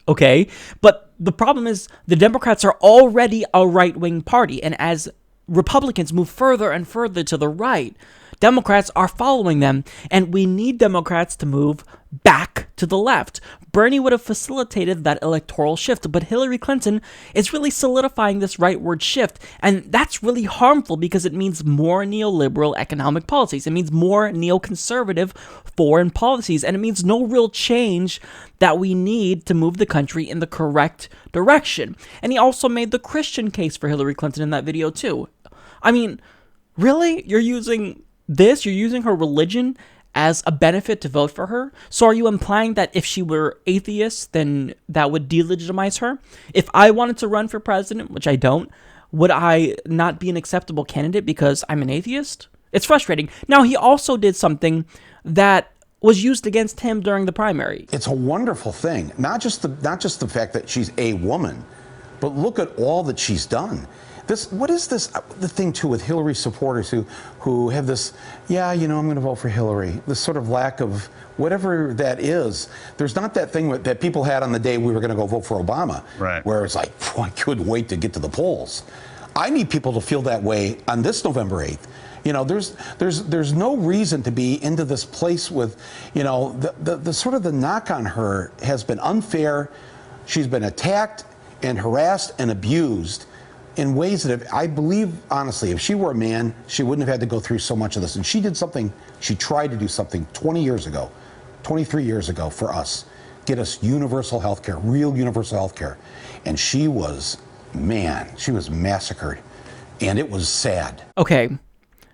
Okay, but the problem is the Democrats are already a right-wing party, and as Republicans move further and further to the right, Democrats are following them, and we need Democrats to move back to the left. Bernie would have facilitated that electoral shift, but Hillary Clinton is really solidifying this rightward shift, and that's really harmful because it means more neoliberal economic policies. It means more neoconservative foreign policies, and it means no real change that we need to move the country in the correct direction. And he also made the Christian case for Hillary Clinton in that video too. I mean, really? You're using her religion as a benefit to vote for her? So are you implying that if she were atheist, then that would delegitimize her? If I wanted to run for president, which I don't, would I not be an acceptable candidate because I'm an atheist? It's frustrating. Now, he also did something that was used against him during the primary. It's a wonderful thing. Not just the fact that she's a woman, but look at all that she's done. What is this, the thing too with Hillary supporters who have this, yeah, you know, I'm going to vote for Hillary, this sort of lack of whatever that is. There's not that thing that people had on the day we were going to go vote for Obama, right, where it's like, I couldn't wait to get to the polls. I need people to feel that way on this November 8th. You know, there's no reason to be into this place with, you know, the sort of the knock on her has been unfair. She's been attacked and harassed and abused in ways that I believe, honestly, if she were a man, she wouldn't have had to go through so much of this. And she tried to do something 20 years ago, 23 years ago for us, get us universal health care, real universal health care. And she was massacred. And it was sad. Okay.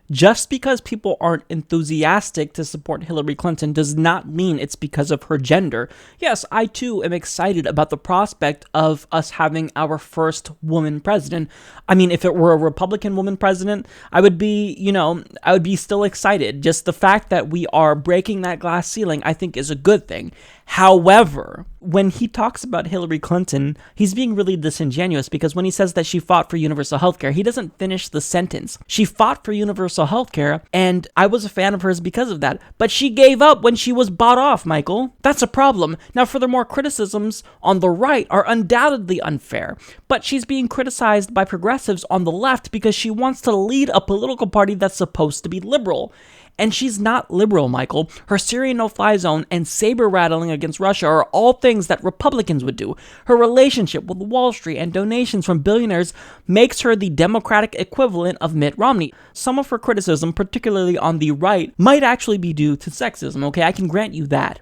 Just because people aren't enthusiastic to support Hillary Clinton does not mean it's because of her gender. Yes, I too am excited about the prospect of us having our first woman president. I mean, if it were a Republican woman president, I would be still excited. Just the fact that we are breaking that glass ceiling, I think, is a good thing. However, when he talks about Hillary Clinton, he's being really disingenuous because when he says that she fought for universal healthcare, he doesn't finish the sentence. She fought for universal healthcare, and I was a fan of hers because of that, but she gave up when she was bought off, Michael. That's a problem. Now, furthermore, criticisms on the right are undoubtedly unfair, but she's being criticized by progressives on the left because she wants to lead a political party that's supposed to be liberal. And she's not liberal, Michael. Her Syrian no-fly zone and saber-rattling against Russia are all things that Republicans would do. Her relationship with Wall Street and donations from billionaires makes her the Democratic equivalent of Mitt Romney. Some of her criticism, particularly on the right, might actually be due to sexism, okay? I can grant you that.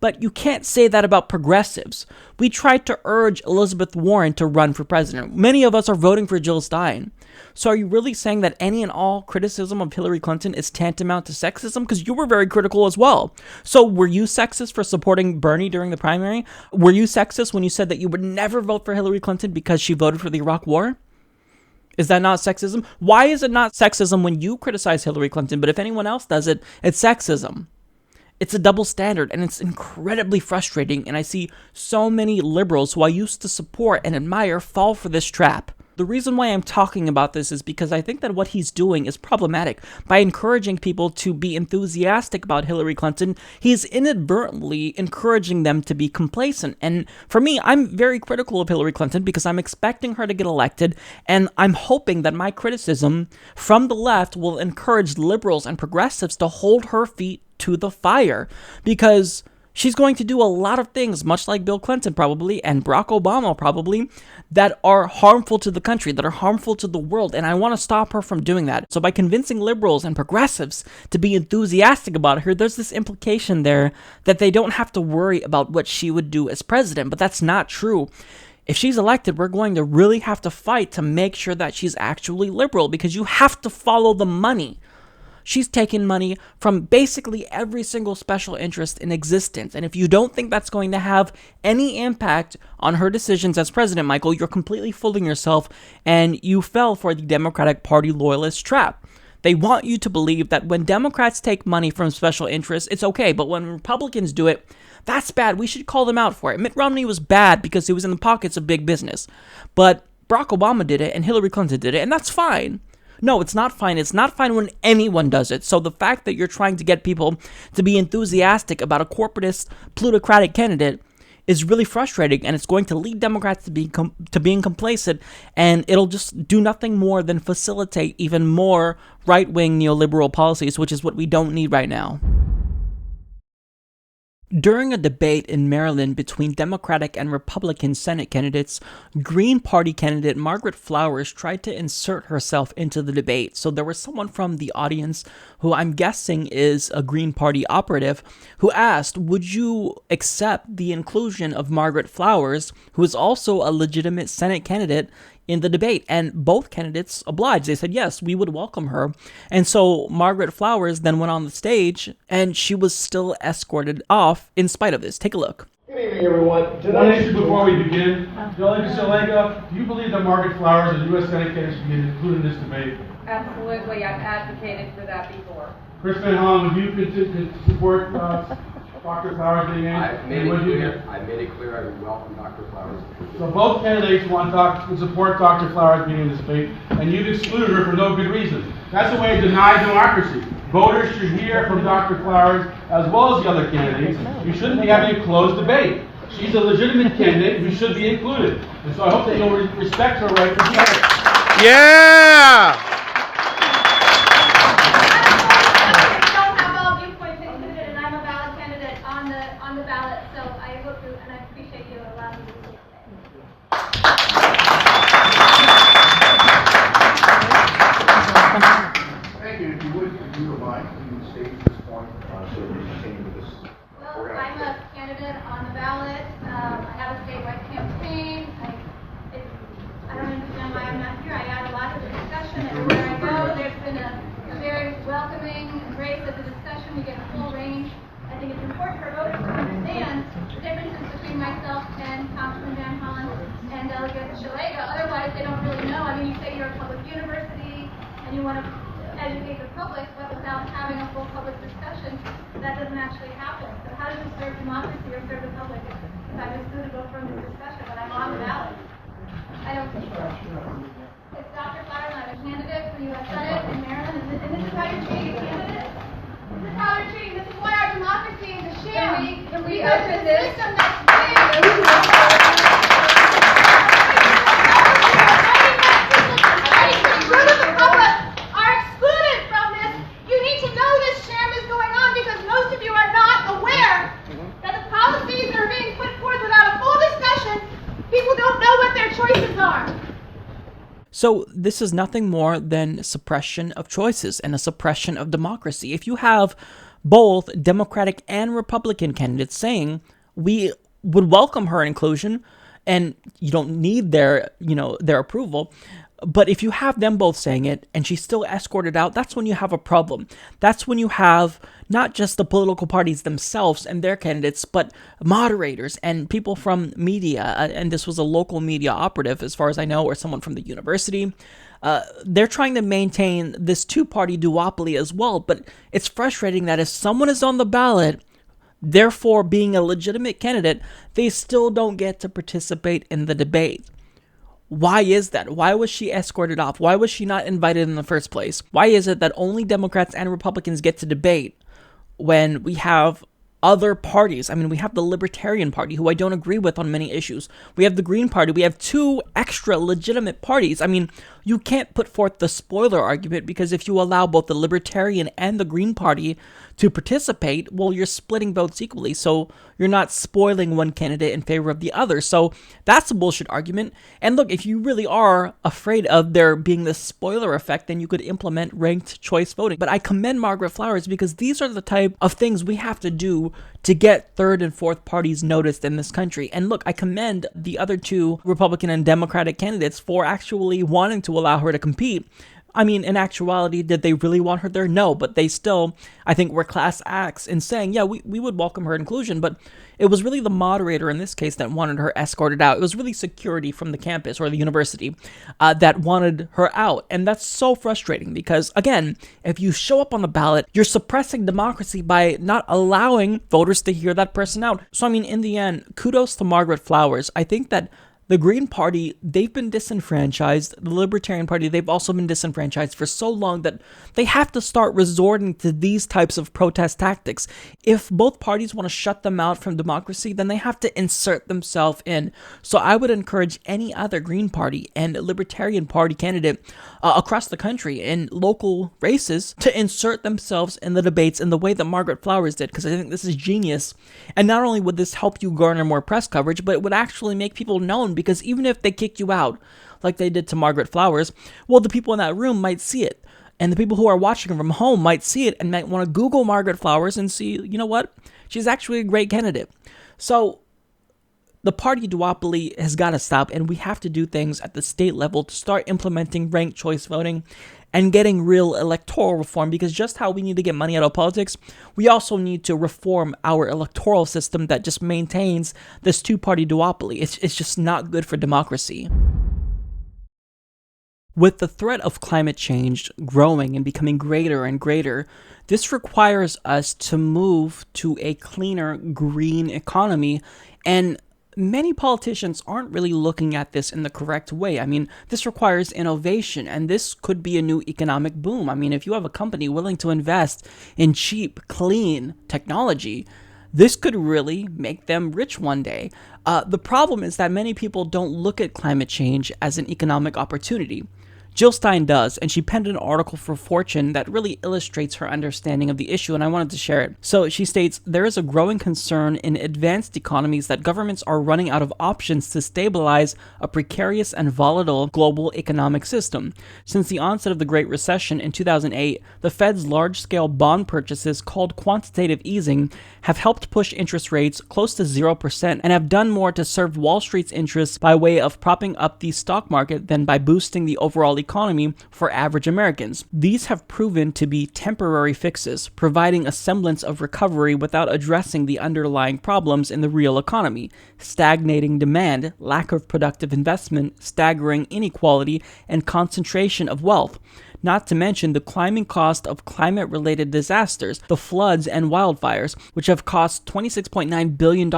But you can't say that about progressives. We tried to urge Elizabeth Warren to run for president. Many of us are voting for Jill Stein. So are you really saying that any and all criticism of Hillary Clinton is tantamount to sexism? Because you were very critical as well. So were you sexist for supporting Bernie during the primary? Were you sexist when you said that you would never vote for Hillary Clinton because she voted for the Iraq War? Is that not sexism? Why is it not sexism when you criticize Hillary Clinton, but if anyone else does it, it's sexism? It's a double standard, and it's incredibly frustrating, and I see so many liberals who I used to support and admire fall for this trap. The reason why I'm talking about this is because I think that what he's doing is problematic. By encouraging people to be enthusiastic about Hillary Clinton, he's inadvertently encouraging them to be complacent. And for me, I'm very critical of Hillary Clinton because I'm expecting her to get elected, and I'm hoping that my criticism from the left will encourage liberals and progressives to hold her feet to the fire, because she's going to do a lot of things, much like Bill Clinton probably, and Barack Obama probably, that are harmful to the country, that are harmful to the world, and I want to stop her from doing that. So by convincing liberals and progressives to be enthusiastic about her, there's this implication there that they don't have to worry about what she would do as president, but that's not true. If she's elected, we're going to really have to fight to make sure that she's actually liberal, because you have to follow the money. She's taken money from basically every single special interest in existence. And if you don't think that's going to have any impact on her decisions as president, Michael, you're completely fooling yourself, and you fell for the Democratic Party loyalist trap. They want you to believe that when Democrats take money from special interests, it's okay, but when Republicans do it, that's bad. We should call them out for it. Mitt Romney was bad because he was in the pockets of big business. But Barack Obama did it, and Hillary Clinton did it, and that's fine. No, it's not fine. It's not fine when anyone does it. So the fact that you're trying to get people to be enthusiastic about a corporatist, plutocratic candidate is really frustrating, and it's going to lead Democrats to being complacent, and it'll just do nothing more than facilitate even more right-wing neoliberal policies, which is what we don't need right now. During a debate in Maryland between Democratic and Republican Senate candidates, Green Party candidate Margaret Flowers tried to insert herself into the debate. So there was someone from the audience who I'm guessing is a Green Party operative who asked, would you accept the inclusion of Margaret Flowers, who is also a legitimate Senate candidate, in the debate? And both candidates obliged. They said, yes, we would welcome her. And so Margaret Flowers then went on the stage, and she was still escorted off in spite of this. Take a look. Good evening, everyone. One issue before we begin. Delegate Shalega, do you believe that Margaret Flowers, a U.S. Senate candidate, should be included in this debate? Absolutely. I've advocated for that before. Chris Van Hollen, would you support Dr. Flowers being in? I've made it clear I would welcome Dr. Flowers. So both candidates would support Dr. Flowers being in this debate, and you've excluded her for no good reason. That's a way to deny democracy. Voters should hear from Dr. Flowers as well as the other candidates. You shouldn't be having a closed debate. She's a legitimate candidate who should be included. And so I hope that you'll respect her right to be here. Yeah! So this is nothing more than suppression of choices and a suppression of democracy. If you have both Democratic and Republican candidates saying we would welcome her inclusion, and you don't need their approval, but if you have them both saying it and she's still escorted out, that's when you have a problem. That's when you have not just the political parties themselves and their candidates, but moderators and people from media. And this was a local media operative, as far as I know, or someone from the university. They're trying to maintain this two-party duopoly as well. But it's frustrating that if someone is on the ballot, therefore being a legitimate candidate, they still don't get to participate in the debate. Why is that? Why was she escorted off? Why was she not invited in the first place? Why is it that only Democrats and Republicans get to debate when we have other parties? I mean, we have the Libertarian Party, who I don't agree with on many issues. We have the Green Party. We have two extra legitimate parties. I mean, you can't put forth the spoiler argument, because if you allow both the Libertarian and the Green Party to participate, well, you're splitting votes equally. So you're not spoiling one candidate in favor of the other. So that's a bullshit argument. And look, if you really are afraid of there being this spoiler effect, then you could implement ranked choice voting. But I commend Margaret Flowers, because these are the type of things we have to do to get third and fourth parties noticed in this country. And look, I commend the other two Republican and Democratic candidates for actually wanting to allow her to compete. I mean, in actuality, did they really want her there? No, but they still, I think, were class acts in saying, yeah, we would welcome her inclusion, but it was really the moderator in this case that wanted her escorted out. It was really security from the campus or the university that wanted her out, and that's so frustrating because, again, if you show up on the ballot, you're suppressing democracy by not allowing voters to hear that person out. So, I mean, in the end, kudos to Margaret Flowers. I think that The Green Party, they've been disenfranchised. The Libertarian Party, they've also been disenfranchised for so long that they have to start resorting to these types of protest tactics. If both parties want to shut them out from democracy, then they have to insert themselves in. So I would encourage any other Green Party and Libertarian Party candidate across the country in local races to insert themselves in the debates in the way that Margaret Flowers did, because I think this is genius. And not only would this help you garner more press coverage, but it would actually make people known, because even if they kick you out, like they did to Margaret Flowers, well, the people in that room might see it. And the people who are watching from home might see it and might want to Google Margaret Flowers and see, you know what? She's actually a great candidate. So the party duopoly has got to stop, and we have to do things at the state level to start implementing ranked choice voting and getting real electoral reform, because just how we need to get money out of politics, we also need to reform our electoral system that just maintains this two-party duopoly. It's just not good for democracy. With the threat of climate change growing and becoming greater and greater, this requires us to move to a cleaner, green economy, and many politicians aren't really looking at this in the correct way. I mean, this requires innovation, and this could be a new economic boom. I mean, if you have a company willing to invest in cheap, clean technology, this could really make them rich one day. The problem is that many people don't look at climate change as an economic opportunity. Jill Stein does, and she penned an article for Fortune that really illustrates her understanding of the issue, and I wanted to share it. So she states, there is a growing concern in advanced economies that governments are running out of options to stabilize a precarious and volatile global economic system. Since the onset of the Great Recession in 2008, the Fed's large-scale bond purchases, called quantitative easing, have helped push interest rates close to 0% and have done more to serve Wall Street's interests by way of propping up the stock market than by boosting the overall economy for average Americans. These have proven to be temporary fixes, providing a semblance of recovery without addressing the underlying problems in the real economy: stagnating demand, lack of productive investment, staggering inequality, and concentration of wealth. Not to mention the climbing cost of climate-related disasters, the floods and wildfires, which have cost $26.9 billion in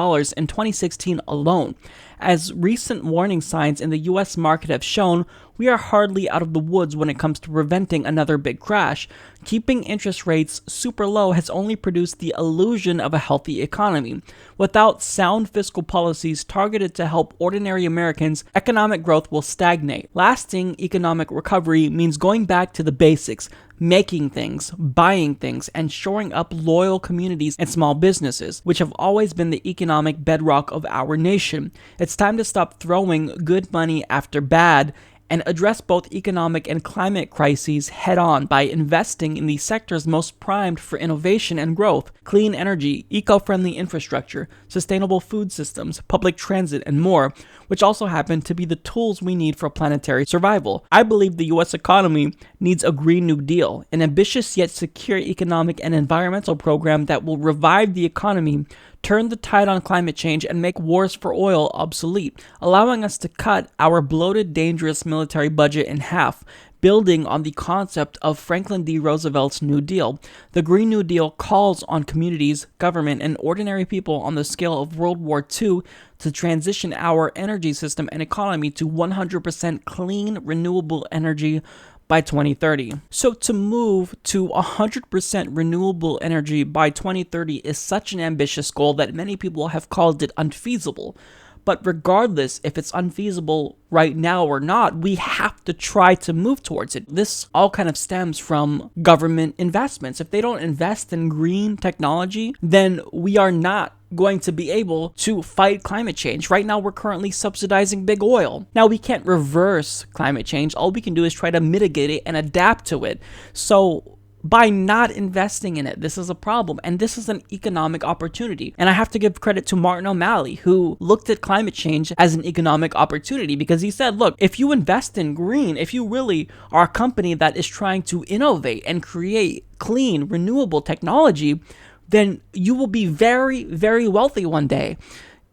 2016 alone. As recent warning signs in the U.S. market have shown, we are hardly out of the woods when it comes to preventing another big crash. Keeping interest rates super low has only produced the illusion of a healthy economy. Without sound fiscal policies targeted to help ordinary Americans, economic growth will stagnate. Lasting economic recovery means going back to the basics, making things, buying things, and shoring up loyal communities and small businesses, which have always been the economic bedrock of our nation. It's time to stop throwing good money after bad and address both economic and climate crises head-on by investing in the sectors most primed for innovation and growth: clean energy, eco-friendly infrastructure, sustainable food systems, public transit, and more, which also happen to be the tools we need for planetary survival. I believe the U.S. economy needs a Green New Deal, an ambitious yet secure economic and environmental program that will revive the economy, turn the tide on climate change, and make wars for oil obsolete, allowing us to cut our bloated, dangerous military budget in half, building on the concept of Franklin D. Roosevelt's New Deal. The Green New Deal calls on communities, government, and ordinary people on the scale of World War II to transition our energy system and economy to 100% clean, renewable energy by 2030. So to move to 100% renewable energy by 2030 is such an ambitious goal that many people have called it unfeasible. But regardless if it's unfeasible right now or not, we have to try to move towards it. This all kind of stems from government investments. If they don't invest in green technology, then we are not going to be able to fight climate change. Right now, we're currently subsidizing big oil. Now, we can't reverse climate change. All we can do is try to mitigate it and adapt to it. So by not investing in it, this is a problem, and this is an economic opportunity. And I have to give credit to Martin O'Malley, who looked at climate change as an economic opportunity, because he said, look, if you invest in green, if you really are a company that is trying to innovate and create clean, renewable technology, then you will be very, very wealthy one day.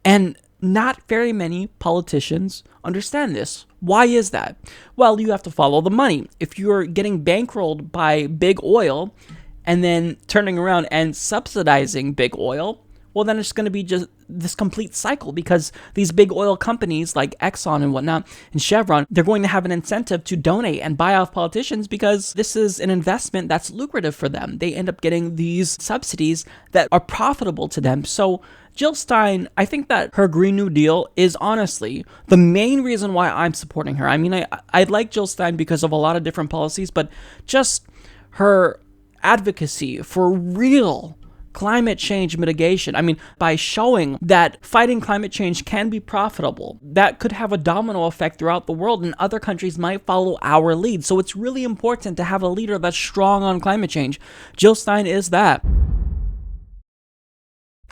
And not very many politicians understand this. Why is that? Well, you have to follow the money. If you're getting bankrolled by big oil and then turning around and subsidizing big oil, well, then it's going to be just this complete cycle, because these big oil companies like Exxon and whatnot and Chevron, they're going to have an incentive to donate and buy off politicians because this is an investment that's lucrative for them. They end up getting these subsidies that are profitable to them. So Jill Stein, I think that her Green New Deal is honestly the main reason why I'm supporting her. I mean, I like Jill Stein because of a lot of different policies, but just her advocacy for real climate change mitigation. I mean, by showing that fighting climate change can be profitable, that could have a domino effect throughout the world, and other countries might follow our lead. So it's really important to have a leader that's strong on climate change. Jill Stein is that.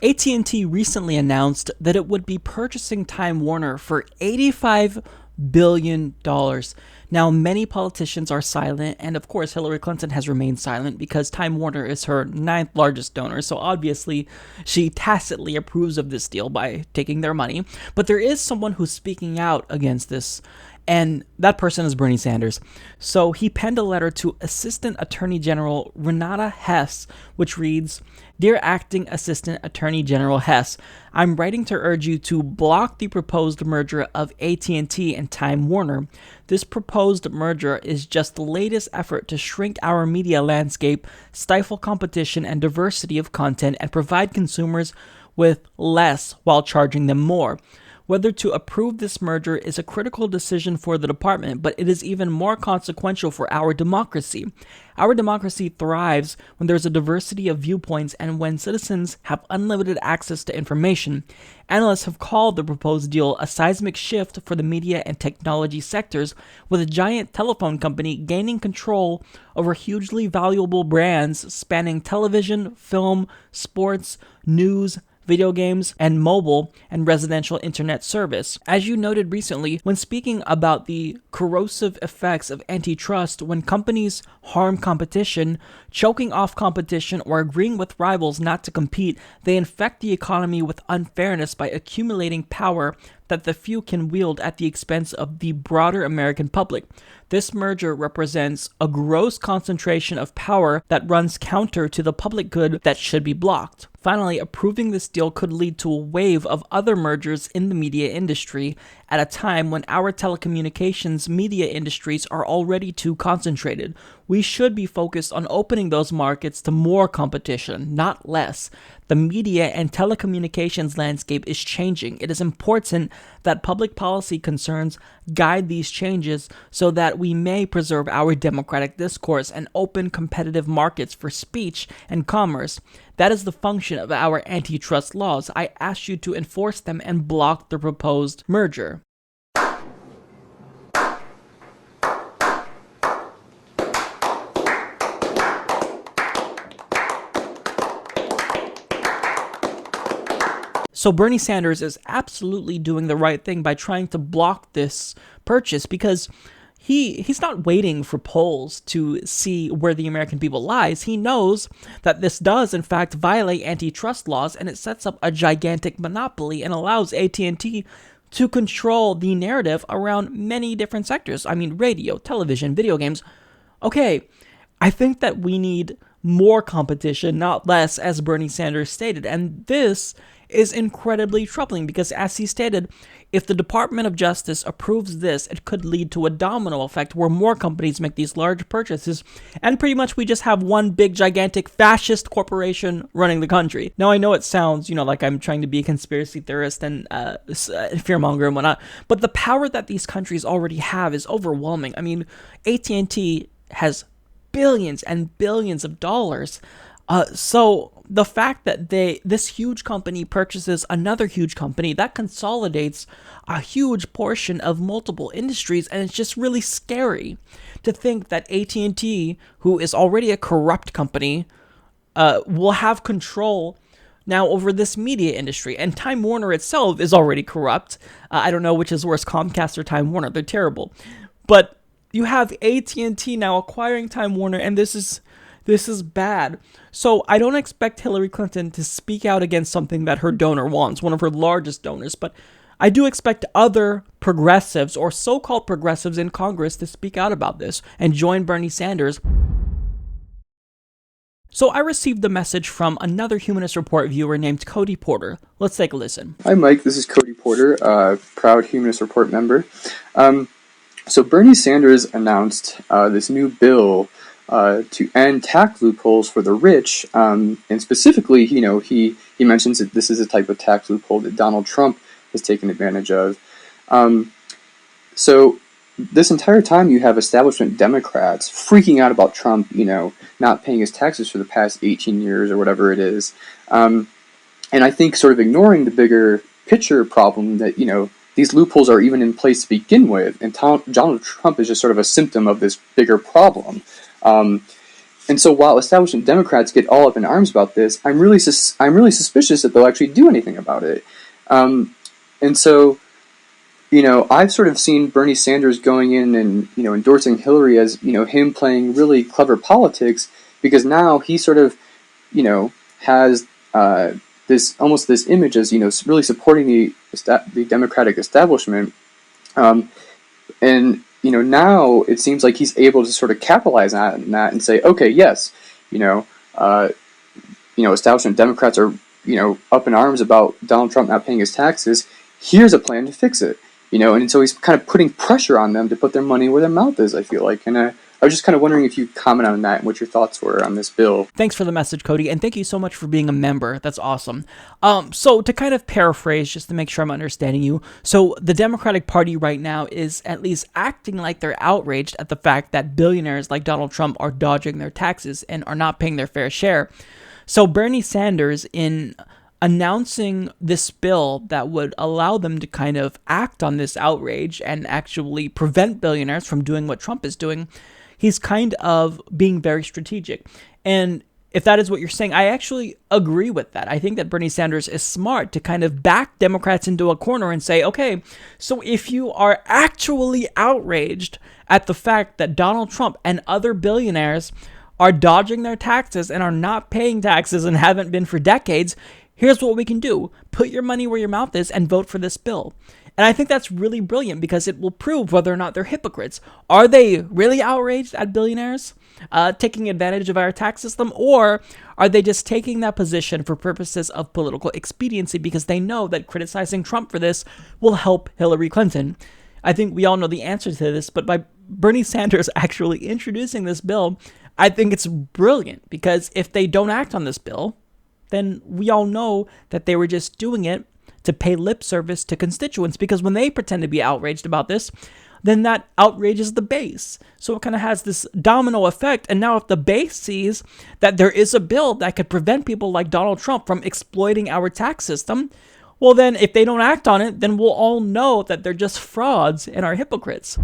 AT&T recently announced that it would be purchasing Time Warner for $85 billion. Now, many politicians are silent, and of course Hillary Clinton has remained silent because Time Warner is her 9th largest donor, so obviously she tacitly approves of this deal by taking their money. But there is someone who's speaking out against this, and that person is Bernie Sanders. So he penned a letter to Assistant Attorney General Renata Hess, which reads, "Dear Acting Assistant Attorney General Hess, I'm writing to urge you to block the proposed merger of AT&T and Time Warner. This proposed merger is just the latest effort to shrink our media landscape, stifle competition and diversity of content, and provide consumers with less while charging them more. Whether to approve this merger is a critical decision for the department, but it is even more consequential for our democracy. Our democracy thrives when there's a diversity of viewpoints and when citizens have unlimited access to information. Analysts have called the proposed deal a seismic shift for the media and technology sectors, with a giant telephone company gaining control over hugely valuable brands spanning television, film, sports, news, video games, and mobile and residential internet service. As you noted recently, when speaking about the corrosive effects of antitrust when companies harm competition, choking off competition, or agreeing with rivals not to compete, they infect the economy with unfairness by accumulating power that the few can wield at the expense of the broader American public. This merger represents a gross concentration of power that runs counter to the public good that should be blocked. Finally, approving this deal could lead to a wave of other mergers in the media industry at a time when our telecommunications media industries are already too concentrated. We should be focused on opening those markets to more competition, not less. The media and telecommunications landscape is changing. It is important that public policy concerns guide these changes so that we may preserve our democratic discourse and open competitive markets for speech and commerce. That is the function of our antitrust laws. I ask you to enforce them and block the proposed merger." So Bernie Sanders is absolutely doing the right thing by trying to block this purchase, because he's not waiting for polls to see where the American people lies. He knows that this does, in fact, violate antitrust laws, and it sets up a gigantic monopoly and allows AT&T to control the narrative around many different sectors. I mean, radio, television, video games. Okay, I think that we need more competition, not less, as Bernie Sanders stated, and this is incredibly troubling because, as he stated, if the Department of Justice approves this, it could lead to a domino effect where more companies make these large purchases, and pretty much we just have one big, gigantic, fascist corporation running the country. Now, I know it sounds, like I'm trying to be a conspiracy theorist and fearmonger and whatnot, but the power that these countries already have is overwhelming. I mean, AT&T has billions and billions of dollars. So the fact that this huge company purchases another huge company, that consolidates a huge portion of multiple industries, and it's just really scary to think that AT&T, who is already a corrupt company, will have control now over this media industry. And Time Warner itself is already corrupt. I don't know which is worse, Comcast or Time Warner. They're terrible. But you have AT&T now acquiring Time Warner, and this is bad. So I don't expect Hillary Clinton to speak out against something that her donor wants, one of her largest donors, but I do expect other progressives or so-called progressives in Congress to speak out about this and join Bernie Sanders. So I received a message from another Humanist Report viewer named Cody Porter. Let's take a listen. Hi Mike, this is Cody Porter, proud Humanist Report member. So Bernie Sanders announced this new bill to end tax loopholes for the rich, and specifically, he mentions that this is a type of tax loophole that Donald Trump has taken advantage of. So this entire time you have establishment Democrats freaking out about Trump, not paying his taxes for the past 18 years or whatever it is. And I think sort of ignoring the bigger picture problem that, these loopholes are even in place to begin with. And Donald Trump is just sort of a symptom of this bigger problem. And so while establishment Democrats get all up in arms about this, I'm really suspicious that they'll actually do anything about it. And so, I've sort of seen Bernie Sanders going in and, endorsing Hillary as, him playing really clever politics, because now he sort of, has this image as, really supporting the Democratic establishment. And, now it seems like he's able to sort of capitalize on that and say, okay, yes, establishment Democrats are, up in arms about Donald Trump not paying his taxes. Here's a plan to fix it. And so he's kind of putting pressure on them to put their money where their mouth is, I feel like. And I was just kind of wondering if you'd comment on that and what your thoughts were on this bill. Thanks for the message, Cody, and thank you so much for being a member. That's awesome. So to kind of paraphrase, just to make sure I'm understanding you, so the Democratic Party right now is at least acting like they're outraged at the fact that billionaires like Donald Trump are dodging their taxes and are not paying their fair share. So Bernie Sanders, in announcing this bill that would allow them to kind of act on this outrage and actually prevent billionaires from doing what Trump is doing, he's kind of being very strategic. And if that is what you're saying, I actually agree with that. I think that Bernie Sanders is smart to kind of back Democrats into a corner and say, okay, so if you are actually outraged at the fact that Donald Trump and other billionaires are dodging their taxes and are not paying taxes and haven't been for decades, here's what we can do. Put your money where your mouth is and vote for this bill. And I think that's really brilliant because it will prove whether or not they're hypocrites. Are they really outraged at billionaires taking advantage of our tax system? Or are they just taking that position for purposes of political expediency because they know that criticizing Trump for this will help Hillary Clinton? I think we all know the answer to this, but by Bernie Sanders actually introducing this bill, I think it's brilliant because if they don't act on this bill, then we all know that they were just doing it to pay lip service to constituents, because when they pretend to be outraged about this, then that outrages the base. So it kind of has this domino effect, and now if the base sees that there is a bill that could prevent people like Donald Trump from exploiting our tax system, well then if they don't act on it, then we'll all know that they're just frauds and are hypocrites.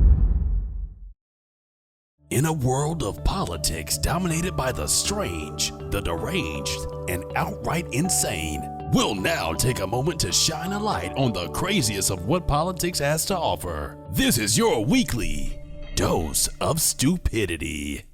In a world of politics dominated by the strange, the deranged, and outright insane, we'll now take a moment to shine a light on the craziest of what politics has to offer. This is your weekly dose of stupidity.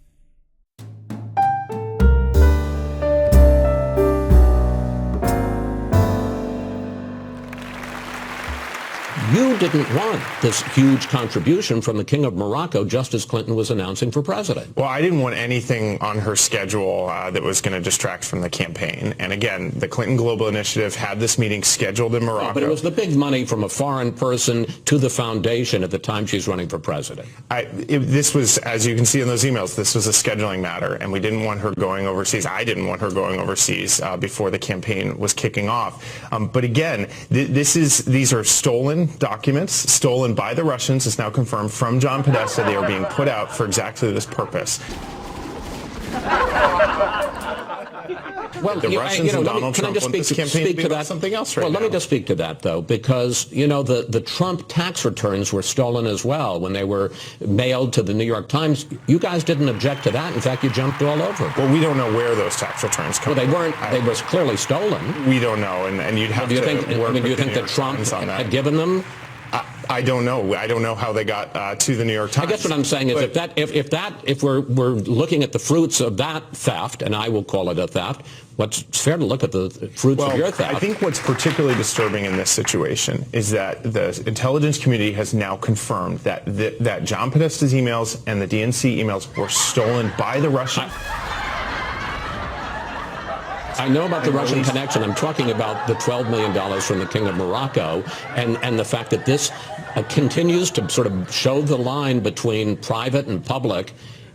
You didn't want this huge contribution from the King of Morocco just as Clinton was announcing for president. Well, I didn't want anything on her schedule that was going to distract from the campaign. And again, the Clinton Global Initiative had this meeting scheduled in Morocco. But it was the big money from a foreign person to the foundation at the time she's running for president. This was, as you can see in those emails, this was a scheduling matter, and we didn't want her going overseas. I didn't want her going overseas before the campaign was kicking off. But again, these are stolen documents, stolen by the Russians. It's now confirmed from John Podesta. They are being put out for exactly this purpose. Well, the Russians and Donald Trump want this campaign to be about something else right now. Well, let me just speak to that, though, because, the Trump tax returns were stolen as well when they were mailed to the New York Times. You guys didn't object to that. In fact, you jumped all over it. Well, we don't know where those tax returns come from. Well, they weren't. They was clearly stolen. We don't know, and you'd have to work with the New York Times on that. Had given them? I don't know. I don't know how they got to the New York Times. I guess what I'm saying is if we're looking at the fruits of that theft, and I will call it a theft, it's fair to look at the fruits of your theft. I think what's particularly disturbing in this situation is that the intelligence community has now confirmed that that John Podesta's emails and the DNC emails were stolen by the Russians. I know about the Russian connection. I'm talking about the $12 million from the King of Morocco and the fact that this continues to sort of show the line between private and public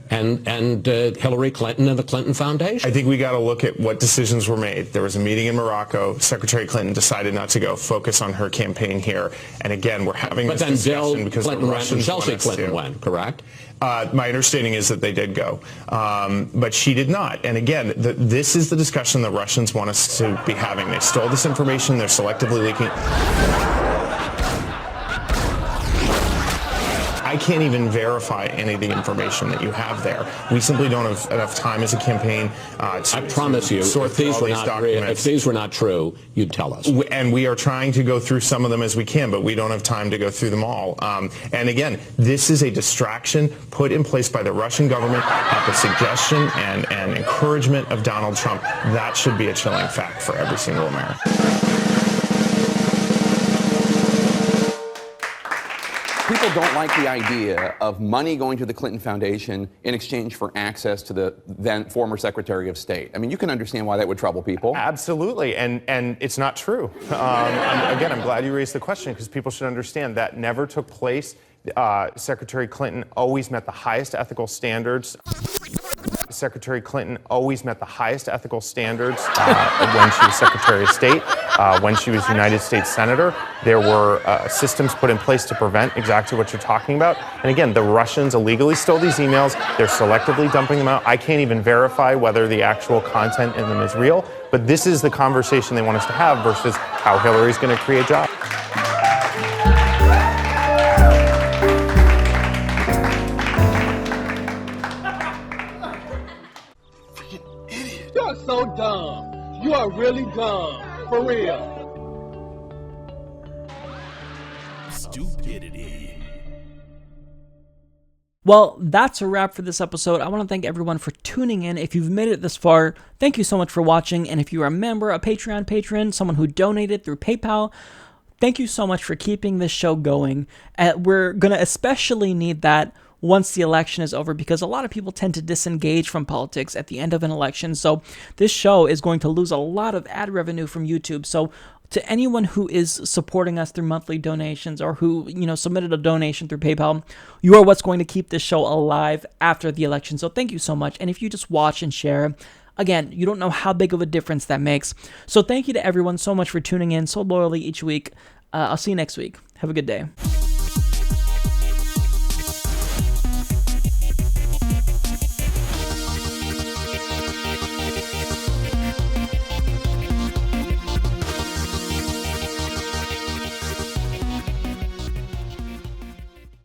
and Hillary Clinton and the Clinton Foundation. I think we got to look at what decisions were made. There was a meeting in Morocco. Secretary Clinton decided not to go, focus on her campaign here. And again, we're having this discussion because the Russians want us to. Chelsea Clinton went, correct? My understanding is that they did go, but she did not. And again, this is the discussion the Russians want us to be having. They stole this information. They're selectively leaking. I can't even verify any of the information that you have there. We simply don't have enough time as a campaign I promise you, if these were not true, you'd tell us. And we are trying to go through some of them as we can, but we don't have time to go through them all. And again, this is a distraction put in place by the Russian government at the suggestion and encouragement of Donald Trump. That should be a chilling fact for every single American. People don't like the idea of money going to the Clinton Foundation in exchange for access to the then former Secretary of State. I mean, you can understand why that would trouble people. Absolutely, and it's not true. I'm glad you raised the question because people should understand that never took place. Secretary Clinton always met the highest ethical standards. Secretary Clinton always met the highest ethical standards when she was Secretary of State, when she was United States Senator. There were systems put in place to prevent exactly what you're talking about. And again, the Russians illegally stole these emails. They're selectively dumping them out. I can't even verify whether the actual content in them is real. But this is the conversation they want us to have versus how Hillary's going to create jobs. You're so dumb. You are really dumb. For real. Stupidity. Well, that's a wrap for this episode. I want to thank everyone for tuning in. If you've made it this far, thank you so much for watching. And if you're a member, a Patreon patron, someone who donated through PayPal, thank you so much for keeping this show going. We're going to especially need that once the election is over, because a lot of people tend to disengage from politics at the end of an election. So this show is going to lose a lot of ad revenue from YouTube. So to anyone who is supporting us through monthly donations or who, submitted a donation through PayPal, you are what's going to keep this show alive after the election. So thank you so much. And if you just watch and share, again, you don't know how big of a difference that makes. So thank you to everyone so much for tuning in so loyally each week. I'll see you next week. Have a good day.